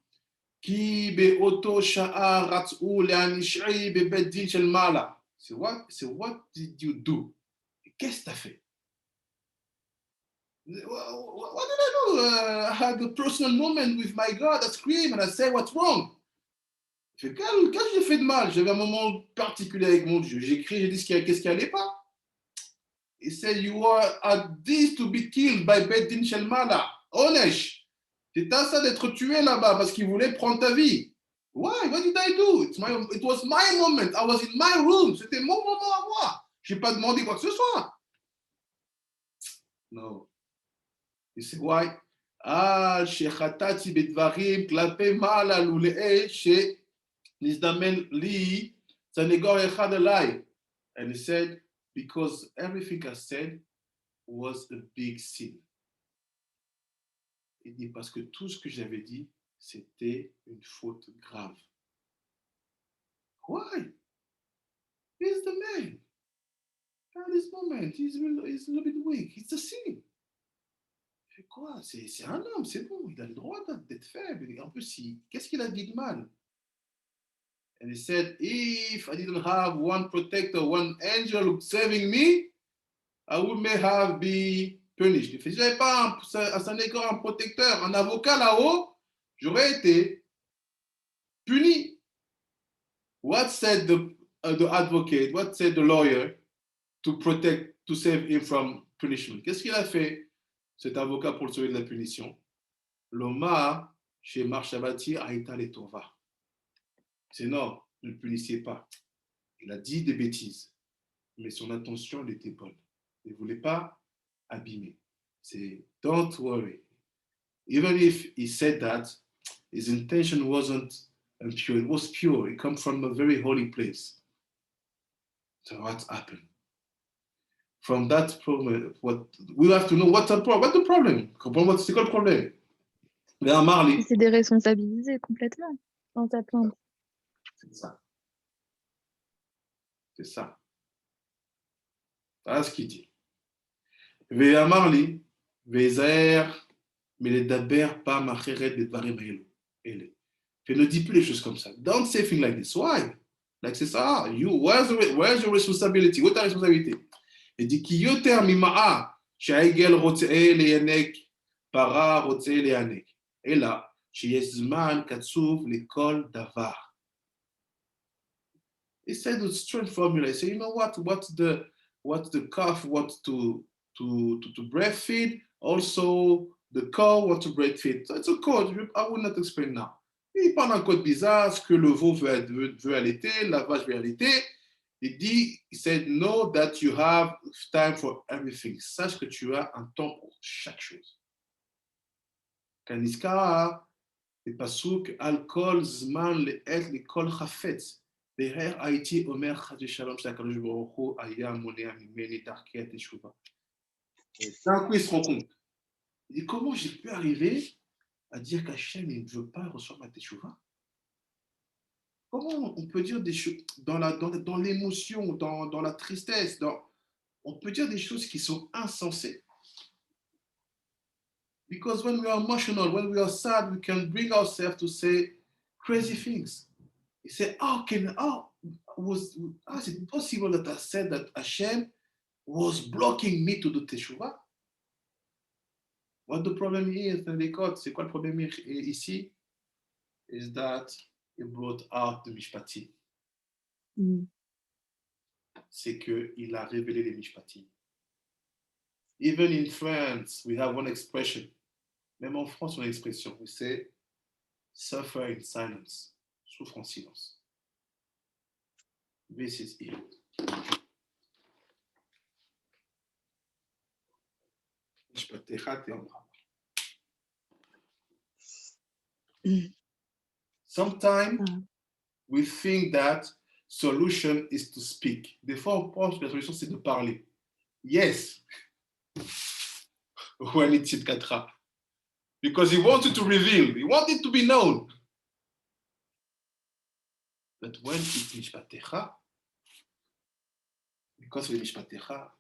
Ki be'oto sha'a ratz'u le'anish'i be'bet din shel mala. So what did you do? Qu'est-ce que t'as fait? What did I do? I had a personal moment with my God. I screamed and I said, what's wrong? Qu'est-ce que j'ai fait de mal? J'avais un moment particulier avec mon Dieu. J'ai crié, j'ai dit qu'est-ce qui allait pas. he said, you are at this to be killed by Beit Din Shel Mala. Onesh. C'est à ça d'être tué là-bas parce qu'il voulait prendre ta vie. Why? What did I do? It was my moment. I was in my room. C'était mon moment à moi. Je n'ai pas demandé quoi que ce soit. No. You see why? Shechatati bedvarim klape mala lule'e she nizdamen li zanegor echad alai. And he said, because everything I said was a big sin. Il dit, parce que tout ce que j'avais dit, c'était une faute grave. Why? He's the man. At this moment, he's a little bit weak. It's a sin. C'est quoi? C'est un homme, c'est bon. Il a le droit d'être faible. En plus, qu'est-ce qu'il a dit de mal? And he said, if I didn't have one protector, one angel serving me, I would may have been punished. Si je n'avais pas à son égard un protecteur, un avocat là-haut, j'aurais été puni. What said the advocate, what said the lawyer to protect, to save him from punishment? Qu'est-ce qu'il a fait, cet avocat, pour le sauver de la punition? L'Oma, chez Marshavati, Aïta les Tova. C'est non, ne le punissez pas. Il a dit des bêtises, mais son intention, elle était bonne. Il ne voulait pas abîmer. C'est don't worry. Even if he said that, his intention wasn't impure. It was pure. It comes from a very holy place. So what happened? From that problem, what we have to know what's the problem. What's the problem? C'est quoi le problème? Il s'est déresponsabilisé complètement dans ta plainte. C'est ça. C'est ça. Voilà ce qu'il dit. ואמר לי, ויזהר מלדבר פעם אחרת בדברים אלה. Ne dis plus les choses comme ça. Don't say things like this. Why? Like c'est ça. Where's your responsibility? Où est ta responsabilité? Il dit כי יותר ממעה שהעגל רוצה להיינק, פרה רוצה להיינק, אלא שיש זמן קצוב לכל דבר. He said a strange formula. He said, you know what? What's the calf wants to breastfeed? Also, the cow wants to breastfeed. So it's a code. I will not explain now. Il parle d'un code bizarre, ce que le veau veut allaiter, la vache veut allaiter. Il dit, he said, know that you have time for everything. Sache que tu as un temps pour chaque chose. Kaniska, le pasuk, alcool, zman, le et, le kol chafetz. D'un coup, il se rend compte. Il dit, comment j'ai pu arriver à dire qu'Hachem ne veut pas recevoir ma teshuva? Comment on peut dire des choses dans l'émotion, dans la tristesse, on peut dire des choses qui sont insensées? Because when we are emotional, when we are sad, we can bring ourselves to say crazy things. He said, is it possible that I said that Hashem was blocking me to do teshuva? What the problem is, c'est quoi le problème ici? Is that he brought out the mishpatim. C'est qu'il a révélé les mishpatim. Even in France, we have one expression. Même en France, on a une expression. We say, suffer in silence. Souffre en silence. This is it. Sometimes we think that solution is to speak. Des fois, on pense que la solution, c'est de parler. Yes. When it's Tzidkatra. Because he wanted to reveal. He wanted to be known. But when it's Mishpatecha, because of Mishpatecha,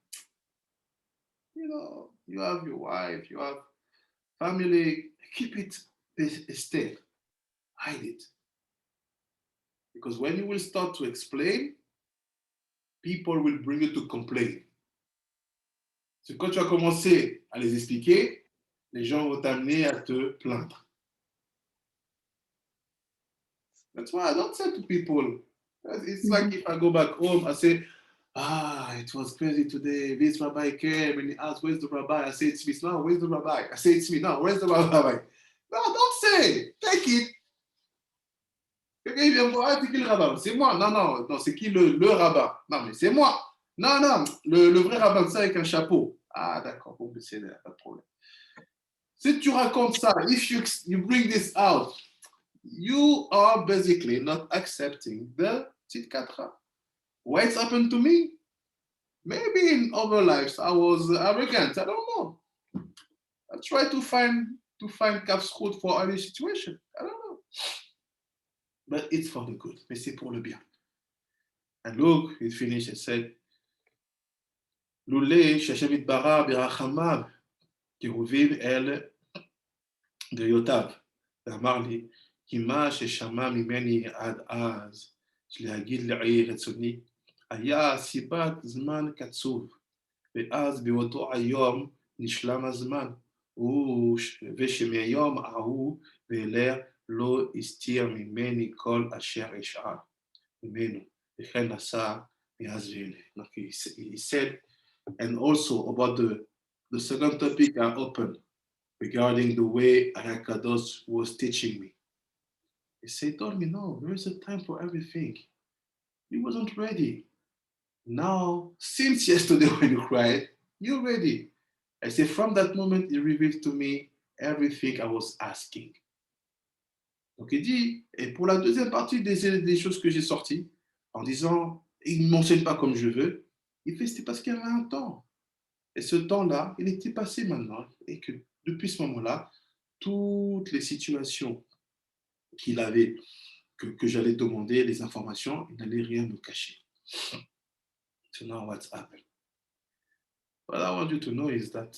you have your wife, you have family, keep it a step. Hide it. Because when you will start to explain, people will bring you to complain. C'est quand tu vas commencer à les expliquer, les gens vont t'amener à te plaindre. That's why I don't say to people. It's like if I go back home, I say, it was crazy today. This rabbi came and he asked, where's the rabbi? I said, it's me. No, where's the rabbi? I said, it's me. No, where's the rabbi? No, don't say. Take it. Quelqu'un vient voir, c'est qui le rabbin? C'est moi. Non, c'est qui le rabbin? Non, mais c'est moi. Non, le vrai rabbin, c'est avec un chapeau. Ah, d'accord, bon, c'est pas de problème. Si tu racontes ça, if you bring this out, you are basically not accepting the Tzidkatra. Why it's happened to me? Maybe in other lives I was arrogant. I don't know. I try to find Kafsroot for any situation. I don't know. But it's for the good. Mais c'est pour le bien. And look, it finished and said, Lule sheshavit bara birachamav kiruviv el גאיותיו, ואמר לי, כי מה ששמע ממני עד אז, להגיד לעי רצוני, היה סיבת זמן קצוב, ואז באותו היום נשלם הזמן, ושמהיום ההוא ואליה לא הסתיר ממני כל אשר אשאל ממנו, וכן עשה מאז ואלה. He said, and also about the second topic I opened, regarding the way Arakados was teaching me. He told me, no, there is a time for everything. You wasn't ready. Now, since yesterday when you cried, you're ready. I said, from that moment, he revealed to me everything I was asking. Donc il dit, et pour la deuxième partie des choses que j'ai sorties, en disant, il ne m'enseigne pas comme je veux, il fait, c'était parce qu'il y avait un temps. Et ce temps-là, il était passé maintenant, et que depuis ce moment-là, toutes les situations qu'il avait, que j'allais demander, les informations, il n'allait rien me cacher. So now what's happened? What I want you to know is that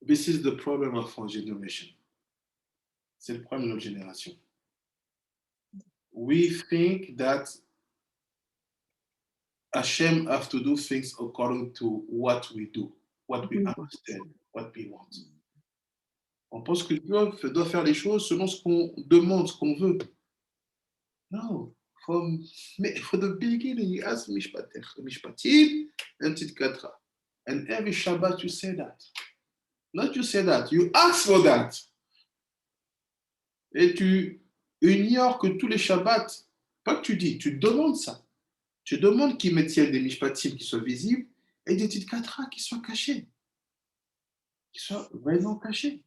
this is the problem of our generation. C'est le problème de notre génération. We think that Hashem have to do things according to what we do, what we understand, what we want. On pense que Dieu doit faire les choses selon ce qu'on demande, ce qu'on veut. No. For the beginning, you ask Mishpatim and Tzidkatra. And every Shabbat you say that. Not you say that, you ask for that. Et tu ignores que tous les Shabbats, pas que tu dis, tu demandes ça. Tu demandes qu'ils mettent des Mishpatim qui soient visibles et des Tzidkatra qui soient cachés. Qui soient vraiment cachés.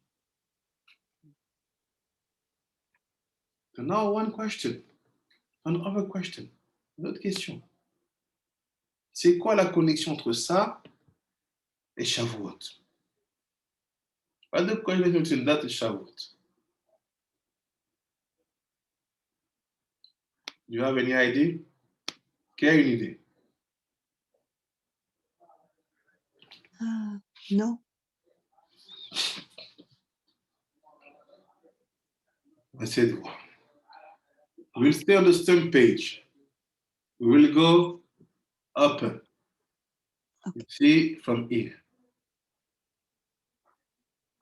So now one question. Another question. Une autre question. C'est quoi la connexion entre ça et Shavuot? What the connection between that and Shavuot? Do you have any idea? Qui a une idée? No. On va essayer de voir. We'll stay on the same page. We will go up. Okay. See from here.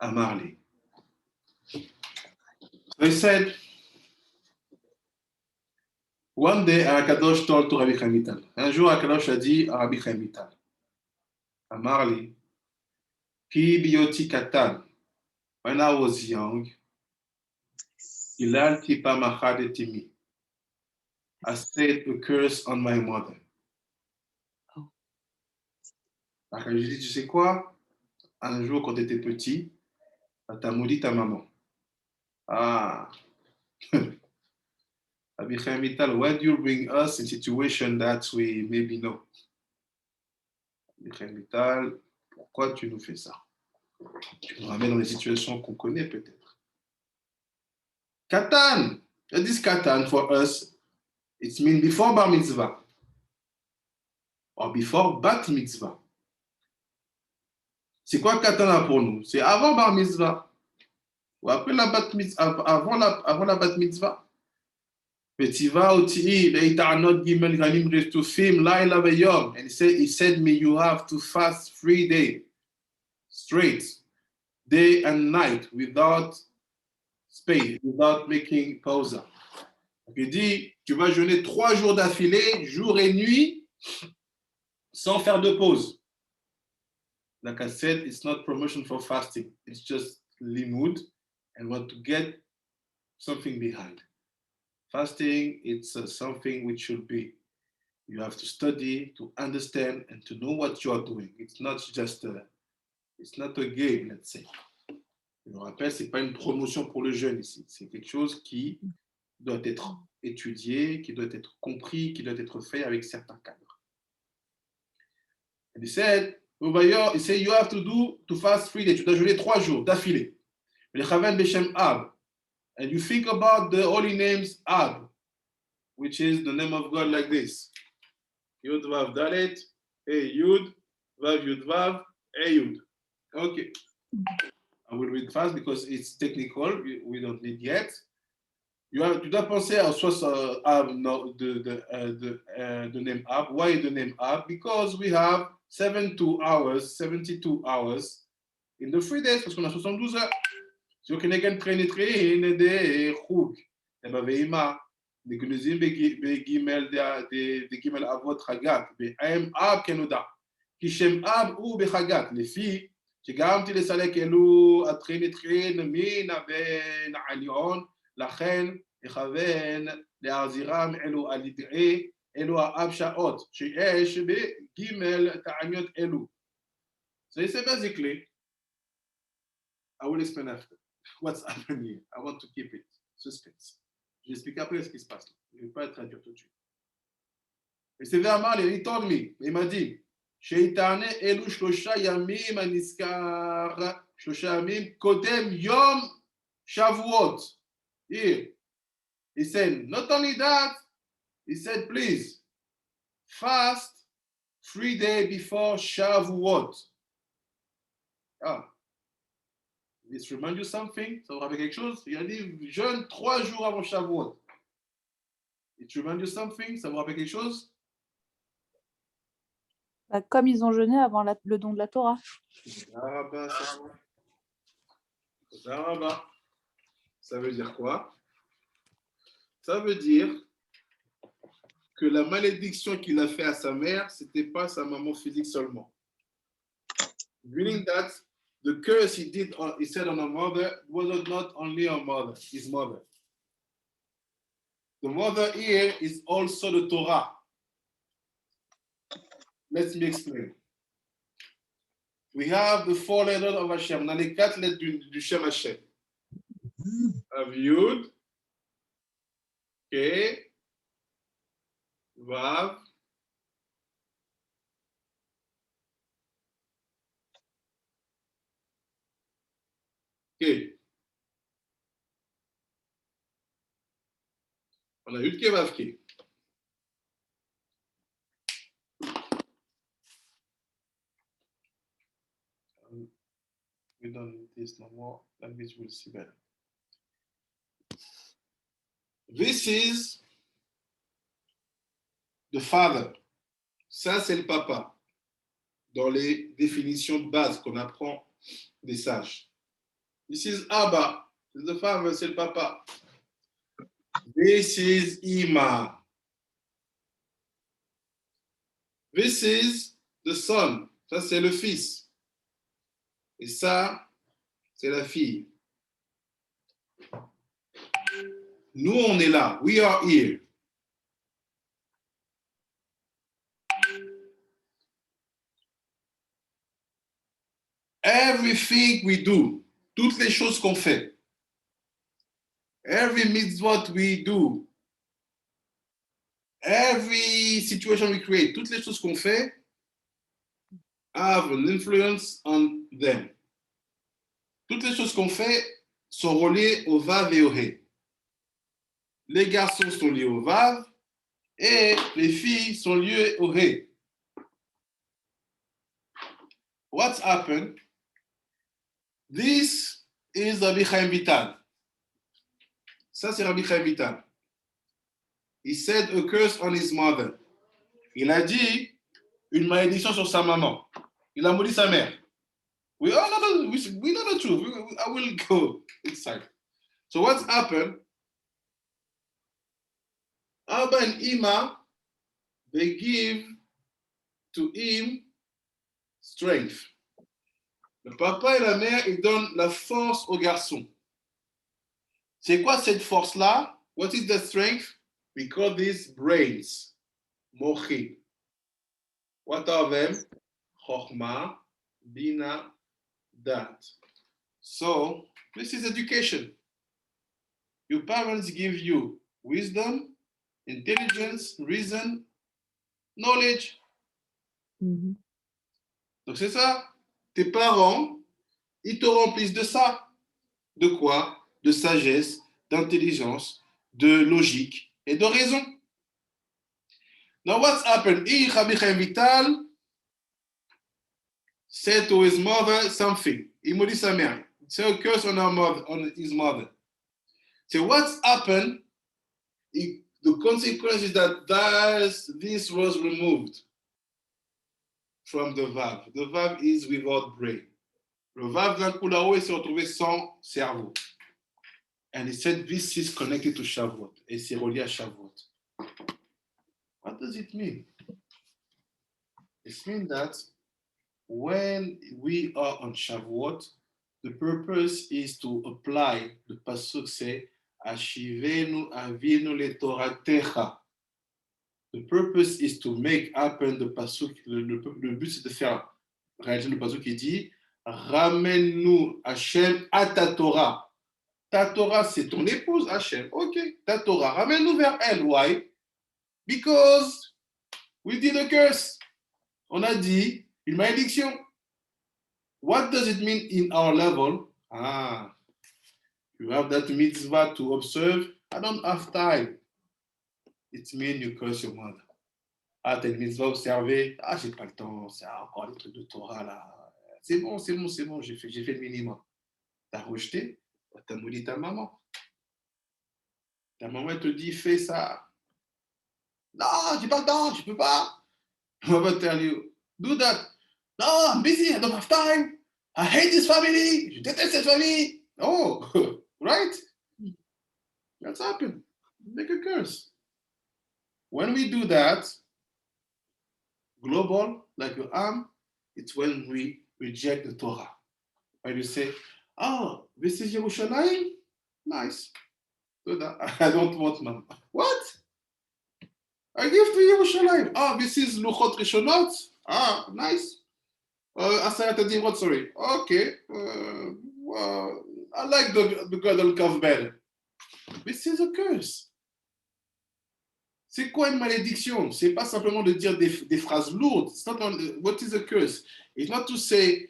Amarli. So he said, one day Akadosh told to Rabbi Chaim Vital. Un jour Akadosh a dit à Rabbi Chaim Vital, Amarli, ki biyoti katan. When I was young, ilalti pamachadetimi. I said a curse on my mother. Oh. Alors, je dis, tu sais quoi? Un jour, quand tu étais petit, tu as maudit ta maman. Ah. Rabbi Chaim Vital, why do you bring us in situation that we maybe know? Rabbi Chaim Vital, pourquoi tu nous fais ça? Tu nous ramènes dans les situations qu'on connaît peut-être. Katan. This katan for us, it means before bar mitzvah or before bat mitzvah. C'est quoi katana pour nous? C'est avant bar mitzvah ou après la bat mitzvah, avant la bat mitzvah. Petiva uti leitanot gimel ganim retufim laila veyom, and he said me, you have to fast 3 days straight, day and night, without space, without making pause. Il dit, tu vas jeûner 3 jours d'affilée, jour et nuit, sans faire de pause. Like I said, it's not promotion for fasting. It's just limud and want to get something behind. Fasting, it's something which should be. You have to study, to understand, and to know what you are doing. It's not just it's not a game, let's say. Je me rappelle, c'est pas une promotion pour le jeûne ici. C'est quelque chose qui doit être étudié, qui doit être compris, qui doit être fait avec certains cadres. And he said, he said, you have to fast 3 days. Tu dois jeûner 3 jours d'affilée. And you think about the holy names Ab, which is the name of God like this. Yud Vav Dalet, Hey Yud, Vav Yud Vav, Hey Yud. Okay. I will read fast because it's technical. We don't need yet. Tu dois penser à soit Ab, no, the name Ab. Why the name Ab? Because we have 72 hours in the 3 days, parce qu'on a 72 heures. Si on a traîné des chouk, et ma veima, des gnuzim begimel de gimel avot chagat, be'aim ab kenoda, kishem ab ou bechagat, les filles, שגרמתי לסלק אלו הטרין מן הבן העליון, לכן יכוון להחזירם אלו על ידי אלו האב שעות, שיש בגימל תעניות אלו. So he said basically, I will explain after what's happening. I want to keep it suspense. Je vais expliquer après ce qui se passe. Je ne vais pas traduire tout de suite. Et c'est vraiment, il told me, il m'a dit, שיתענה אלו 3 ימים הנזכר, 3 ימים קודם יום שבועות. Here, he said, not only that, he said, please, fast 3 days before Shavuot. Ah, this remind you something? Ça vous rappelle quelque chose? Il a dit, jeûne 3 jours avant Shavuot. It remind you something? Ça vous rappelle quelque chose? Comme ils ont jeûné avant le don de la Torah. Ça veut dire quoi? Ça veut dire que la malédiction qu'il a fait à sa mère, c'était pas sa maman physique seulement. Meaning that the curse he said on her mother was not only her mother, his mother. The mother here is also the Torah. Let me explain. We have the 4 letters of Hashem. On a les 4 lettres du Shem Hashem. Av Yud, Ke, Vav, Ke. On a Yud, Ke, Vav, Ke. We don't need this no more, like this we'll see better. This is the father. Ça, c'est le papa. Dans les définitions de base qu'on apprend des sages. This is Abba. This is the father, c'est le papa. This is Ima. This is the son. Ça, c'est le fils. Et ça, c'est la fille. Nous, on est là. We are here. Everything we do, toutes les choses qu'on fait, every mitzvot we do, every situation we create, toutes les choses qu'on fait, have an influence on them. Toutes les choses qu'on fait sont reliées au Vav et au He. Les garçons sont liés au Vav et les filles sont liées au He. What's happened? This is Rabbi Chaim Vital. Ça, c'est Rabbi Chaim Vital. He said a curse on his mother. Il a dit une malédiction sur sa maman. Il a maudit sa mère. We know the truth. I will go inside. So what's happened? Abba and Ima, they give to him strength. Le papa et la mère, ils donnent la force au garçon. C'est quoi cette force-là? What is the strength? We call these brains. Mochi. What are them? Chokhmah, Bina, Dat. So, this is education. Your parents give you wisdom, intelligence, reason, knowledge. Mhm. Donc c'est ça. Tes parents, ils te remplissent de ça. De quoi? De sagesse, d'intelligence, de logique et de raison. Now what's happened? Rabbi Chaim Vital said to his mother something. Il me dit sa mère. Say a curse on his mother. So what's happened? The consequence is that this was removed from the valve. The valve is without brain. Le valve d'un coup là-haut s'est retrouvé sans cerveau. And he said this is connected to Shavuot. Et c'est relié à Shavuot. What does it mean? It means that when we are on Shavuot, the purpose is to apply the pasuk say, Ashivenu avinu letoratecha. The purpose is to make happen the pasuk. Le but c'est de faire réaliser le pasuk qui dit, ramène-nous Hachem à ta Torah. Ta Torah, c'est ton épouse, Hachem. Ok, ta Torah, ramène-nous vers elle. Why? Because we did a curse. On a dit une malédiction. What does it mean in our level? You have that mitzvah to observe. I don't have time. It means you curse your mother. T'as une mitzvah observer. J'ai pas le temps. C'est encore des trucs de Torah là. C'est bon. J'ai fait le minimum. T'as rejeté. T'as maudit ta maman. Ta maman elle te dit fais ça. Non, j'ai pas le temps, je peux pas. Maman tell you, do that. No, I'm busy, I don't have time. I hate this family. Je déteste cette famille. Oh, right? That's happened. Make a curse. When we do that, global, like you am, it's when we reject the Torah. When you say, oh, this is Yerushalayim? Nice. Do that. I don't want mom. What? I give to Yerushalayim. Ah, this is Luchot Rishonot. Ah, nice. Asayat Adimot, sorry. Okay. I like the Gadol Kav better. This is a curse. C'est quoi une malédiction? C'est pas simplement de dire des phrases lourdes. It's not what is a curse? It's not to say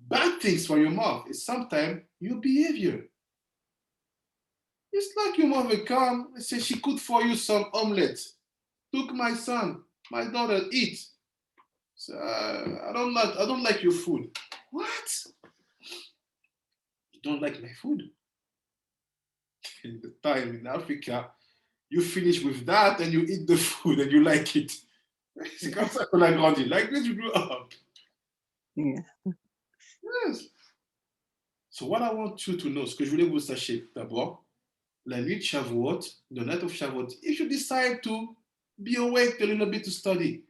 bad things from your mouth. It's sometimes your behavior. It's like your mother come and say she cooked for you some omelette. Took my son, my daughter, eat. So, I don't like your food. What? You don't like my food? In the time in Africa, you finish with that and you eat the food and you like it. C'est comme ça qu'on a grandi. Like this, you grew up. Yeah. Yes. So what I want you to know, ce que je voulais que vous sachiez d'abord, la nuit de Shavuot, the night of Shavuot, if you decide to be awake a little bit to study,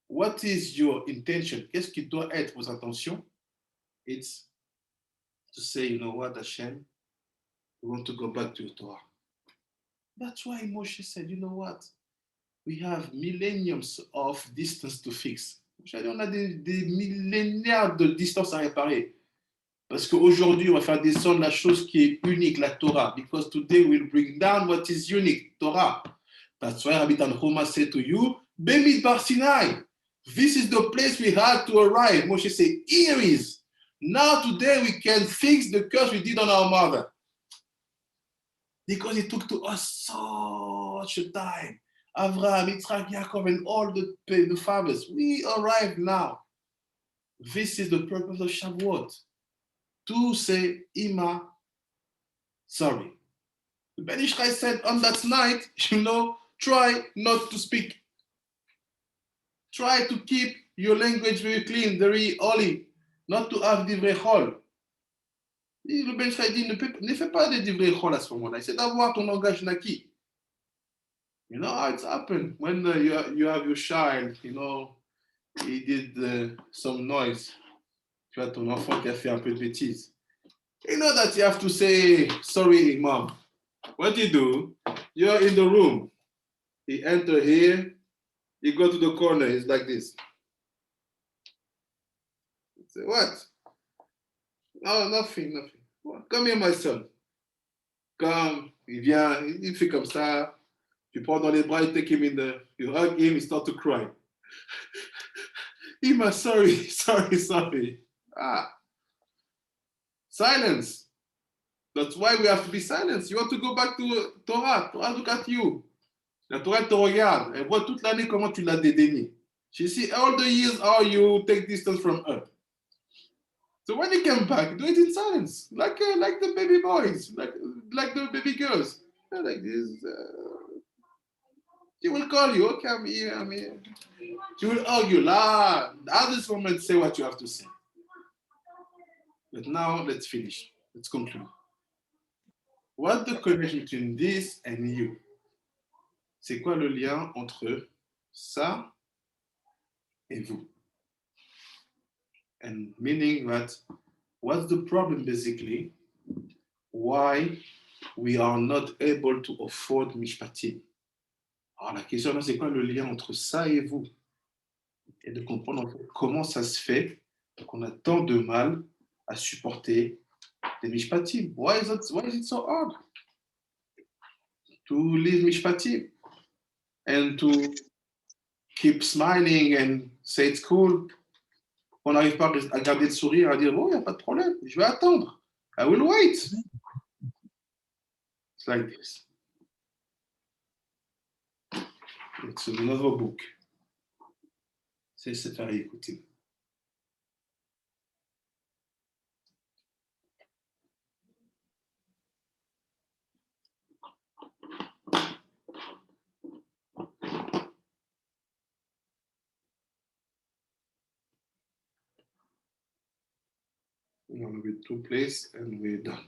what is your intention? Qu'est-ce qui doit être vos intentions? It's to say, you know what, Hashem, we want to go back to your Torah. That's why Moshe said, you know what, we have millenniums of distance to fix. On a des millénaires de distance à réparer. Parce qu'aujourd'hui, on va faire descendre la chose qui est unique, la Torah. Because today we'll bring down what is unique, Torah. That's why Rabbi Tanhuma said to you, Bemidbar Sinai. This is the place we had to arrive. Moshe said, here is. Now today we can fix the curse we did on our mother. Because it took to us such a time. Avraham, Yitzhak, Yaakov, and all the fathers. We arrive now. This is the purpose of Shavuot. To say, Ima, sorry. The Ben Ish Chai said on that night, try not to speak. Try to keep your language very clean, very holy, not to have divrei chol. Le Ben Ish Chai dit, ne fais pas des divrei chol à ce moment-là. C'est d'avoir ton langage naki. You know how it's happened when you have your child, you know, he did some noise. Tu as ton enfant qui a fait un peu de bêtises. You know that you have to say, sorry, mom. What you do, you're in the room. He enter here, he go to the corner, he's like this. You say, what? No, nothing, nothing. Come here, my son. Come, il vient, il fait comme ça. Tu prends dans les bras, you take him in you hug him, he start to cry. Ima, sorry, sorry, sorry. Ah. Silence. That's why we have to be silent. You want to go back to Torah. Torah look at you. La Torah te regarde. Elle voit toute l'année comment tu l'as dédaigné. She see all the years how you take distance from her. So when you come back, do it in silence, like the baby boys, like the baby girls. Like this. She will call you. Okay, I'm here. I'm here. She will argue. La. At this moment, say what you have to say. But now let's finish. Let's conclude. What's the connection between this and you? C'est quoi le lien entre ça et vous? And meaning that what's the problem basically? Why we are not able to afford mishpatim? Alors la question c'est quoi le lien entre ça et vous? Et de comprendre en fait comment ça se fait qu'on a tant de mal à supporter les mishpatim. Why is it so hard to live mishpatim and to keep smiling and say it's cool? On n'arrive pas à garder le sourire, à dire, oh, il n'y a pas de problème, je vais attendre. I will wait. It's like this. It's another book. C'est Sefer Yekutim. We're going to read 2 places and we're done.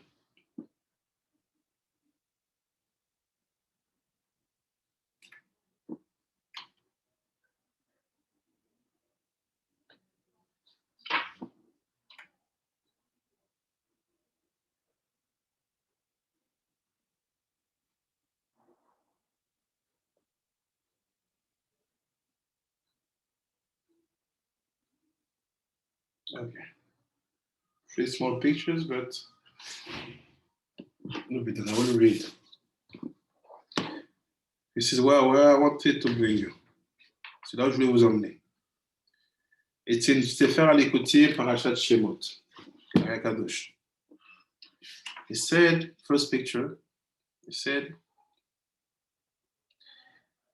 Okay. 3 small pictures, but no, but then I will read. This is where I wanted to bring you. C'est là où je voulais vous emmener. Et c'est Sefer Yekutim, Parashat Shemot, Kadosh. He said, first picture, he said,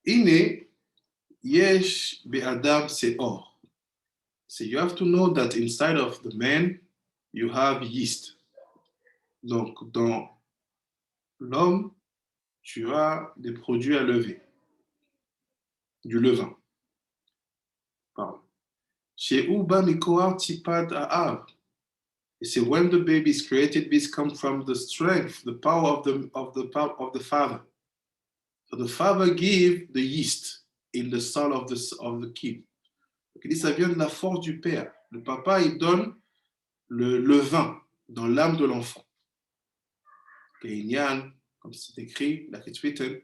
Ine yesh be'adam se'or. So you have to know that inside of the man, you have yeast. Donc, dans l'homme, tu as des produits à lever. Du levain. Pardon. Chez Uba Mikoar Tipad A'av. It says when the baby is created, this comes from the strength, the power of the father. So the father gives the yeast in the soul of the kid. Donc il dit ça vient de la force du père. Le papa il donne le levain dans l'âme de l'enfant. Keïnian, comme c'est écrit, la Ketwitten,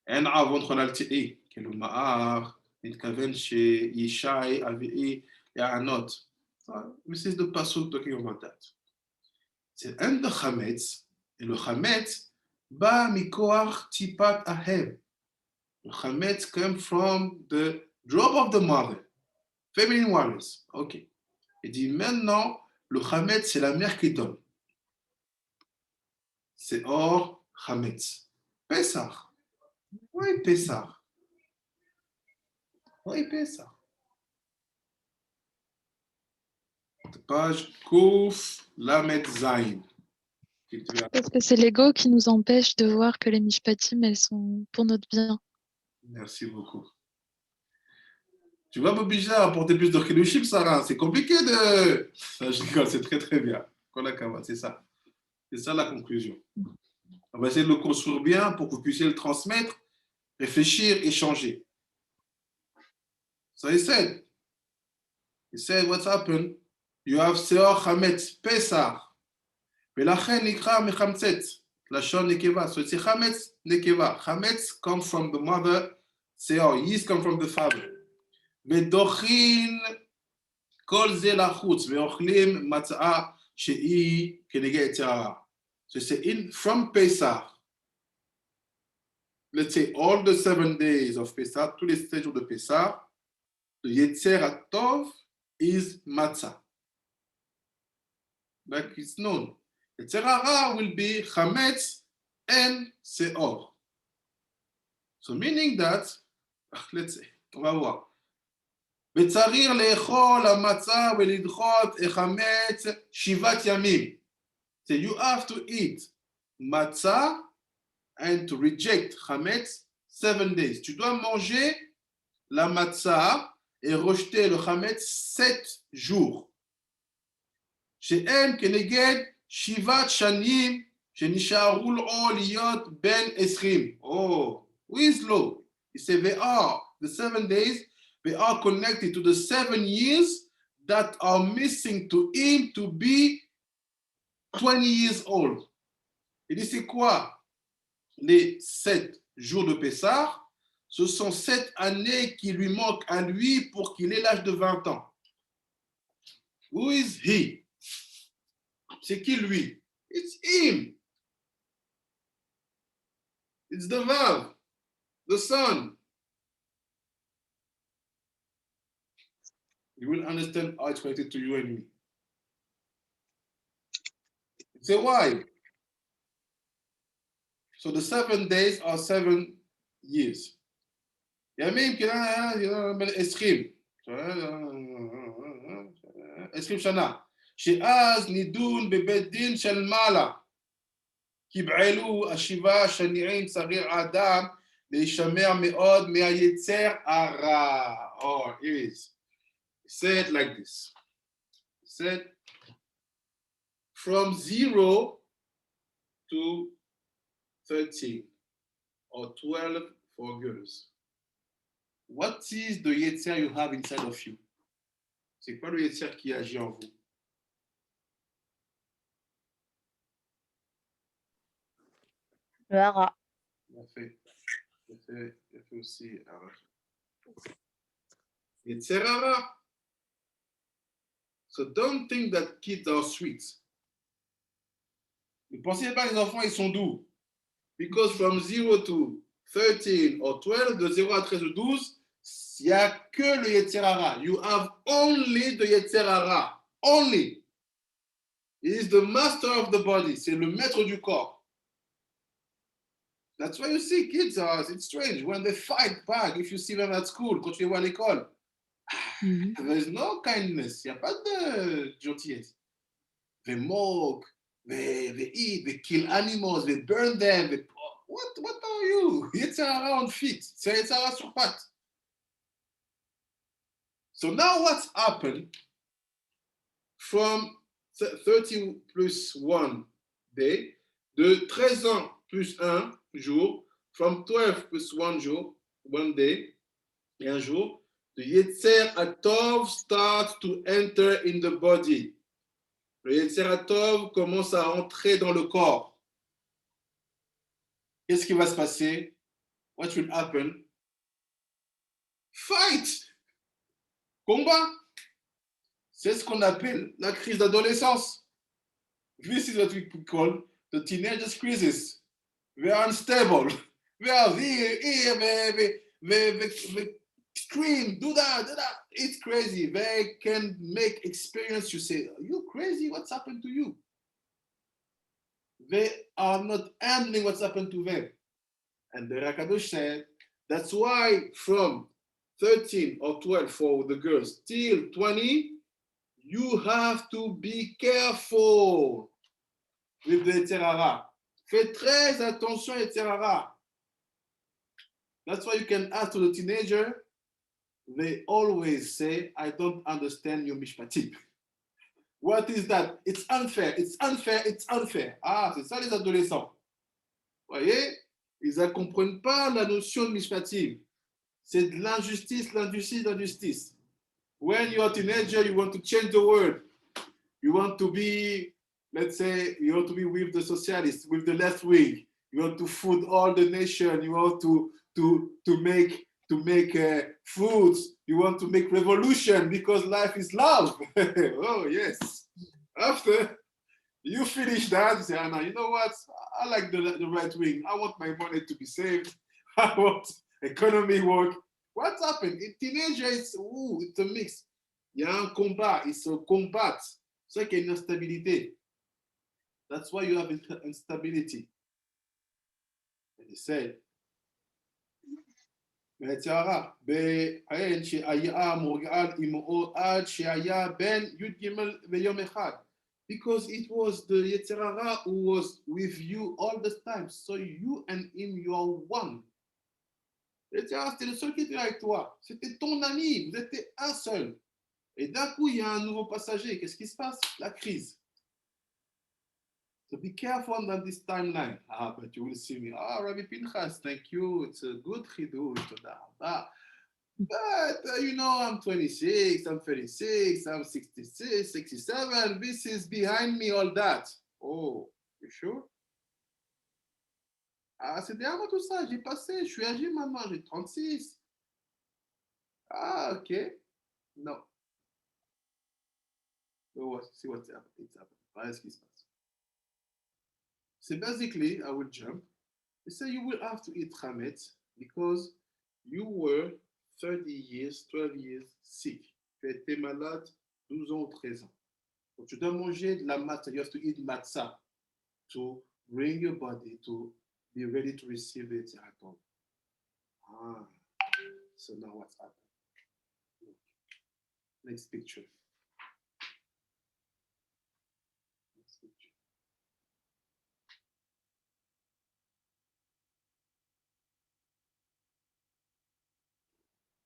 en avant l'alti'i, que le ma'ar, nitkaven chez Yishai, Avi'i, Ya'anot. This is the pasuk talking about that. C'est un de chametz, et le chametz ba mikoach tipat ahev. Le chametz comes from the drop of the mother, feminine waters. Ok. Il dit maintenant, le chametz c'est la mère qui donne. C'est or chametz. Pesach. Oui, Pesach. Oui, Pesach. Page Kouf Lamed Zain. Parce que c'est l'ego qui nous empêche de voir que les mishpatim, elles sont pour notre bien. Merci beaucoup. Tu vas m'obliger à apporter plus de Kiddushin, Sarah. C'est compliqué de... Je rigole, c'est très très bien. C'est ça. C'est ça la conclusion. On va essayer de le construire bien pour que vous puissiez le transmettre réfléchir et changer. So he said, what's happened? You have Seor Chametz Pesach. ולכן נקרא מחמצץ, לשון נקבה. So it's a Chametz נקבה. Chametz comes from the mother, Seor. Yeast comes from the father. ודוחין כל זה לחוץ, ואוכלים מצה שהיא כנגד יצר הרע. So it's from Pesach. Let's say all the 7 days of Pesach, tous les 7 jours de Pesach, the Yetzer HaTov is matzah. Like it's known. Yetzer Hara will be Chametz and Seor. So meaning that, let's say, on va voir. וצריך לאכול המצה ולדחות החמץ 7 ימים. So you have to eat matzah and to reject chametz 7 days. Tu dois manger la matzah et rejeter le chametz 7 jours. שהם כנגד 7 שנים שנשארו לו להיות בן 20. Oh, who is low? He said they are, the 7 days, they are connected to the 7 years that are missing to him to be 20 years old. Il dit c'est quoi? Les 7 jours de Pessah, ce sont 7 années qui lui manquent à lui pour qu'il ait l'âge de 20 ans. Who is he? C'est qui lui? It's him. It's the Vav, the son. You will understand how it's connected to you and me. Say why? So the 7 days are 7 years. ימים בן 20. 20 שנה. שאז נידון בבית דין של מעלה. קיבעלו השבעה שניעים צריך האדם להישמר מאוד מהיצר הרע. Oh, here it is. He said like this. He said, from 0 to 13 or 12 for girls. What is the Yetzer you have inside of you? C'est quoi le Yetzer qui agit en vous? Le hara. Il a fait aussi hara. Yetzer hara. So don't think that kids are sweet. Ne pensez pas que les enfants ils sont doux. Because from 0 to 13 or 12, de 0 à 13 ou 12, il n'y a que le Yetzer hara. You have only the Yetzer hara. Only. He is the master of the body. C'est le maître du corps. That's why you see kids it's strange. When they fight back, if you see them at school, quand tu les vois à l'école, there's no kindness. Il n'y a pas de gentillesse. They mock, they eat, they kill animals, they burn them. What are you? Yetzer hara on feet. C'est Yetzer hara sur pattes. So now what's happened from 30 plus 1 day, de 13 ans plus 1 jour, from 12 plus 1 jour, 1 day, et un jour, the Yetzer HaTov starts to enter in the body. Le Yetzer HaTov commence à entrer dans le corps. Qu'est-ce qui va se passer? What will happen? Fight! Combat! C'est ce qu'on appelle la crise d'adolescence. This is what we call the teenagers' crisis. They are unstable. They are here, they scream, do that. It's crazy. They can make experience. You say, are you crazy? What's happened to you? They are not handling what's happened to them. And the Rakadosh said, that's why from 13 or 12 for the girls till 20, you have to be careful with the Yetzer hara. Fais très attention Yetzer hara. That's why you can ask to the teenager, they always say, I don't understand your mishpatim. What is that? It's unfair, it's unfair, it's unfair. Ah, c'est ça les adolescents. Vous voyez? Ils ne comprennent pas la notion administrative. C'est de l'injustice, l'injustice, l'injustice. When you're a teenager, you want to change the world. You want to be, let's say, you want to be with the socialists, with the left wing. You want to food all the nation. You want to make foods. You want to make revolution because life is love. Oh yes. After you finish that, you say, Anna, you know what? I like the right wing. I want my money to be saved. I want economy work. What's happened? In teenager, it's a mix. Il y a un combat. It's a combat. C'est ça qu'il y a une instabilité. That's why you have instability. And he said, because it was the Yetzer Hara who was with you all the time. So you and him, you are one. Yetzer Hara, c'était le seul qui était avec toi. C'était ton ami. Vous étiez un seul. Et d'un coup, il y a un nouveau passager. Qu'est-ce qui se passe? La crise. So be careful on this timeline. But you will see me. Rabbi Pinchas, thank you. It's a good chidush. But you know, I'm 26, I'm 36, I'm 66, 67. This is behind me, all that. Oh, you sure? C'est derrière moi tout ça. J'ai passé. Je suis âgé maintenant. J'ai 36. Ok. Non. See what's happening. It's happening. Voilà ce qui se passe. So basically, I will jump. They say you will have to eat chametz because you were 30 years, 12 years sick. Tu étais malade 12 ans ou 13 ans. Donc tu dois manger de la matzah. You have to eat matzah to bring your body to be ready to receive the Tzaraton. So now what's happening? Next picture.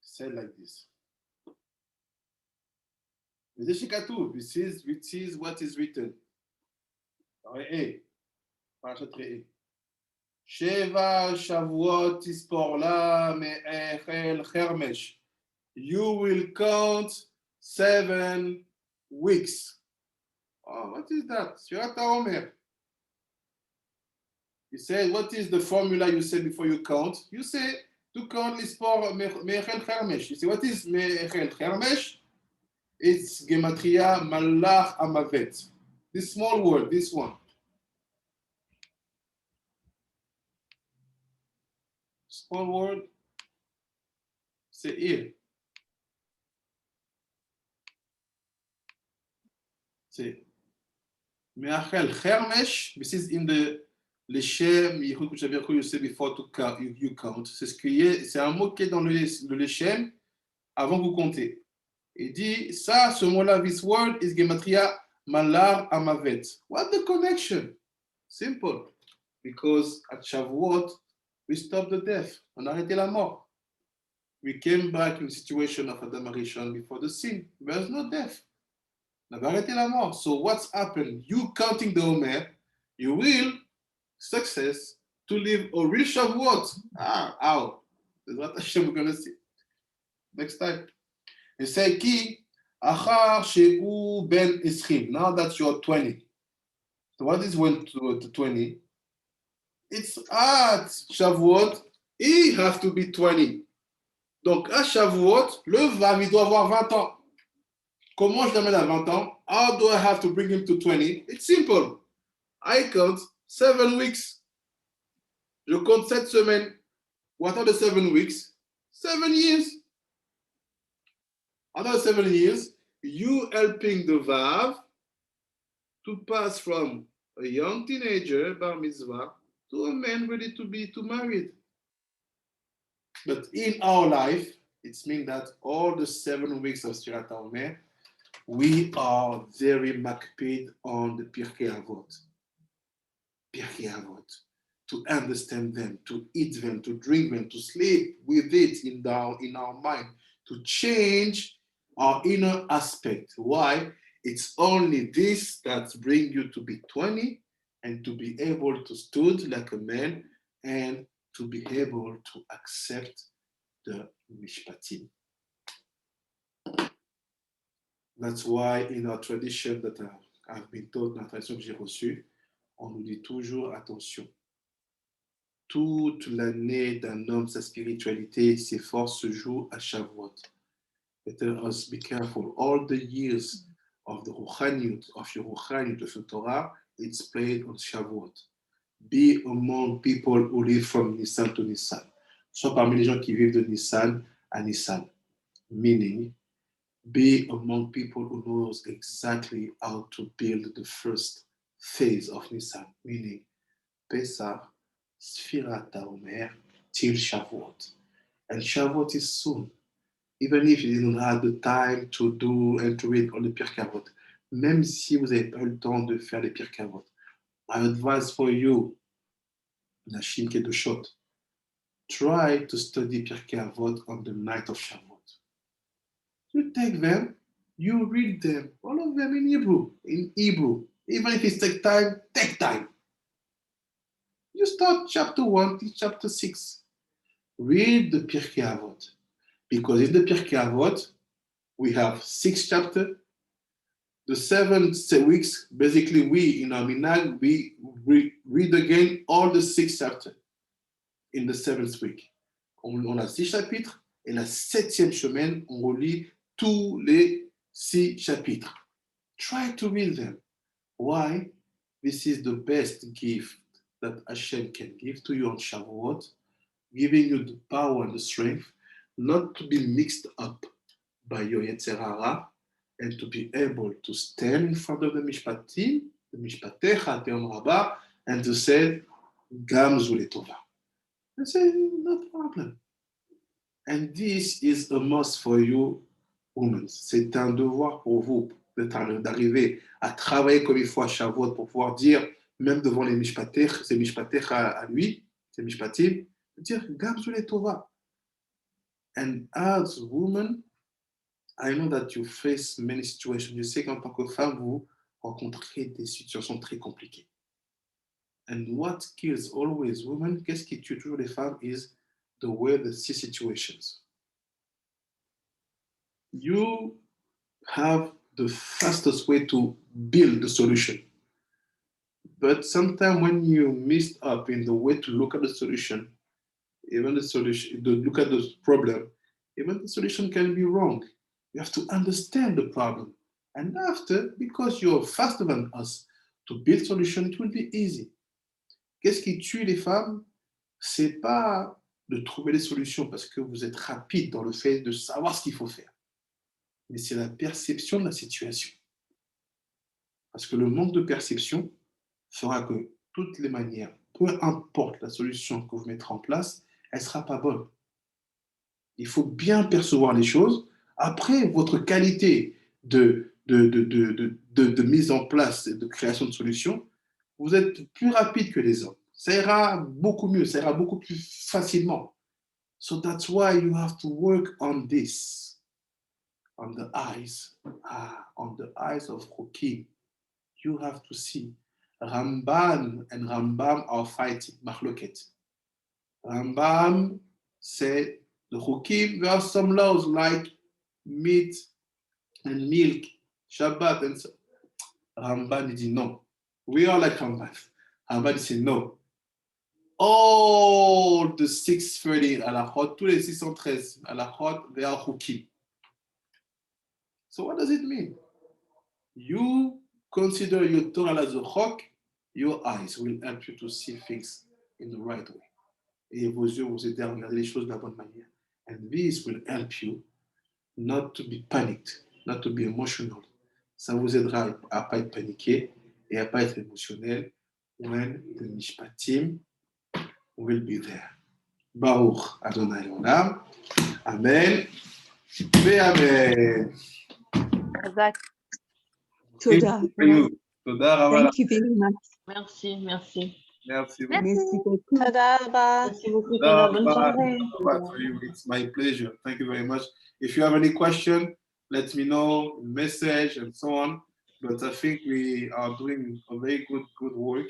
Said like this. This is what is written. Sheva Shavuot Tisporla Me'echel Chermesh. You will count 7 weeks. Oh, what is that? Shirat HaOmer. You say, what is the formula you say before you count? You say, to count Lispor Me'echel Chermesh. You say, what is Me'echel Chermesh? It's Gematria Malach Amavet. This small word, this one. Small word, c'est here. C'est Me'achel Chermesh. This is in the Leshem, you said before to count, you count. C'est ce qui est, c'est un mot qui est dans le Leshem avant que vous comptez. Il dit, ça, ce mot-là, this word is Gematria Malar Amavet. What the connection? Simple. Because at Shavuot, we stopped the death. On a arrêté la mort. We came back in the situation of Adam Arishon before the sin. There's no death. On a arrêté la mort. So what's happened? You counting the Omer, you will success to live a real Shavuot. How? That's what Hashem we're going to see. Next time. And say, Ki, Achar She'u Ben Ischim. Now that you're 20. So what is when to 20? It's at Shavuot, il has to be 20. Donc, à Shavuot, le Vav, il doit avoir 20 ans. Comment je l'amène à 20 ans? How do I have to bring him to 20? It's simple. I count 7 weeks. Je compte 7 semaines. What are the 7 weeks? 7 years. Another 7 years, you helping the Vav to pass from a young teenager, bar mitzvah, to a man ready to be married. But in our life, it means that all the 7 weeks of Shirat HaOmer, we are very makpid on the Pirkei Avot. Pirkei Avot. To understand them, to eat them, to drink them, to sleep with it in our mind, to change our inner aspect. Why? It's only this that brings you to be 20 and to be able to stood like a man and to be able to accept the mishpatim. That's why in our tradition that I've been taught, dans la tradition que j'ai reçue, on nous dit toujours attention. Toute l'année d'un homme, sa spiritualité, ses forces se jouent à Shavuot. They tell us, be careful. All the years of the Ruchaniyut, of your Ruchaniyut, of your Torah, it's played on Shavuot. Be among people who live from Nissan to Nissan. Soit parmi les gens qui vivent de Nissan à Nissan. Meaning, be among people who knows exactly how to build the first phase of Nissan. Meaning, Pesach, Sfirat HaOmer, till Shavuot. And Shavuot is soon. Even if you don't have the time to do and to read all the Pirkei Avot, même si vous n'avez pas eu le temps de faire les Pirkei Avot, I advise for you, Nashim Kedoshot, try to study Pirkei Avot on the night of Shavuot. You take them, you read them, all of them in Hebrew. Even if it takes time, take time. You start chapter 1 to chapter 6. Read the Pirkei Avot. Because in the Pirkei Avot, we have 6 chapters. The 7 weeks, basically, we in our minhag, we read again all the 6 chapters in the 7th week. On a 6 chapitres, et la 7e semaine, on relit tous les 6 chapitres. Try to read them. Why? This is the best gift that Hashem can give to you on Shavuot, giving you the power and the strength not to be mixed up by your Yetzer Hara, and to be able to stand in front of the Mishpatim, the Mishpatecha, Teom Rabbah, and to say, Gam Zu Letova. And say, no problem. And this is a must for you, women. C'est un devoir pour vous d'arriver à travailler comme il faut à Shavuot pour pouvoir dire, même devant les Mishpatech, ces Mishpatech à lui, ces Mishpatim, dire, Gam Zu Letova. And as women, I know that you face many situations. Je sais qu'en tant que femme, vous rencontrez des situations très compliquées. And what kills always women, qu'est-ce qui tue toujours les femmes, is the way they see situations. You have the fastest way to build the solution. But sometimes when you mess up in the way to look at the solution, even the solution, to look at the problem, even the solution can be wrong. You have to understand the problem. And after, because you're faster than us to build solution, it will be easy. Qu'est-ce qui tue les femmes? C'est pas de trouver les solutions parce que vous êtes rapide dans le fait de savoir ce qu'il faut faire. Mais c'est la perception de la situation. Parce que le manque de perception fera que toutes les manières, peu importe la solution que vous mettrez en place, elle ne sera pas bonne. Il faut bien percevoir les choses. Après, votre qualité de mise en place et de création de solutions, vous êtes plus rapide que les hommes. Ça ira beaucoup mieux, ça ira beaucoup plus facilement. So that's why you have to work on this, on the eyes of Chokim. You have to see. Ramban and Rambam are fighting, Mahloket. Rambam said, the Chokim, there are some laws like meat and milk, Shabbat, and so. Ramban dit no. We are like Ramban. Ramban dit no. All the 630 halachot, tous les 613 halachot, they are Chokim. So what does it mean? You consider your Torah as a chok, your eyes will help you to see things in the right way. Et vos yeux vont aider à regarder les choses de la bonne manière. And this will help you not to be panicked, not to be emotional. Ça vous aidera à ne pas être paniqué et à ne pas être émotionnel when the mishpatim will be there. Baruch Adonai Olam. Amen. Amen. Toda. Toda Rabba. Thank you very much. Merci, merci. Merci beaucoup. Merci beaucoup. Toda Rabba. Merci beaucoup, Toda. Bonne soirée. It's my pleasure. Thank you very much. If you have any question, let me know, message and so on. But I think we are doing a very good work.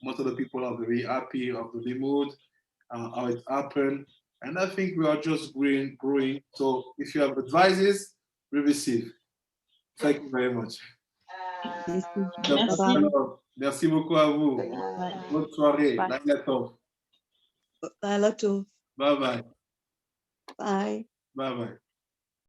Most of the people are very happy of the limud, how it happened. And I think we are just growing. So if you have advices, we receive. Thank you very much. Merci. Merci beaucoup à vous. Bonne soirée. Bye. Laila Tov. Laila too. Bye bye. Bye. Bye bye.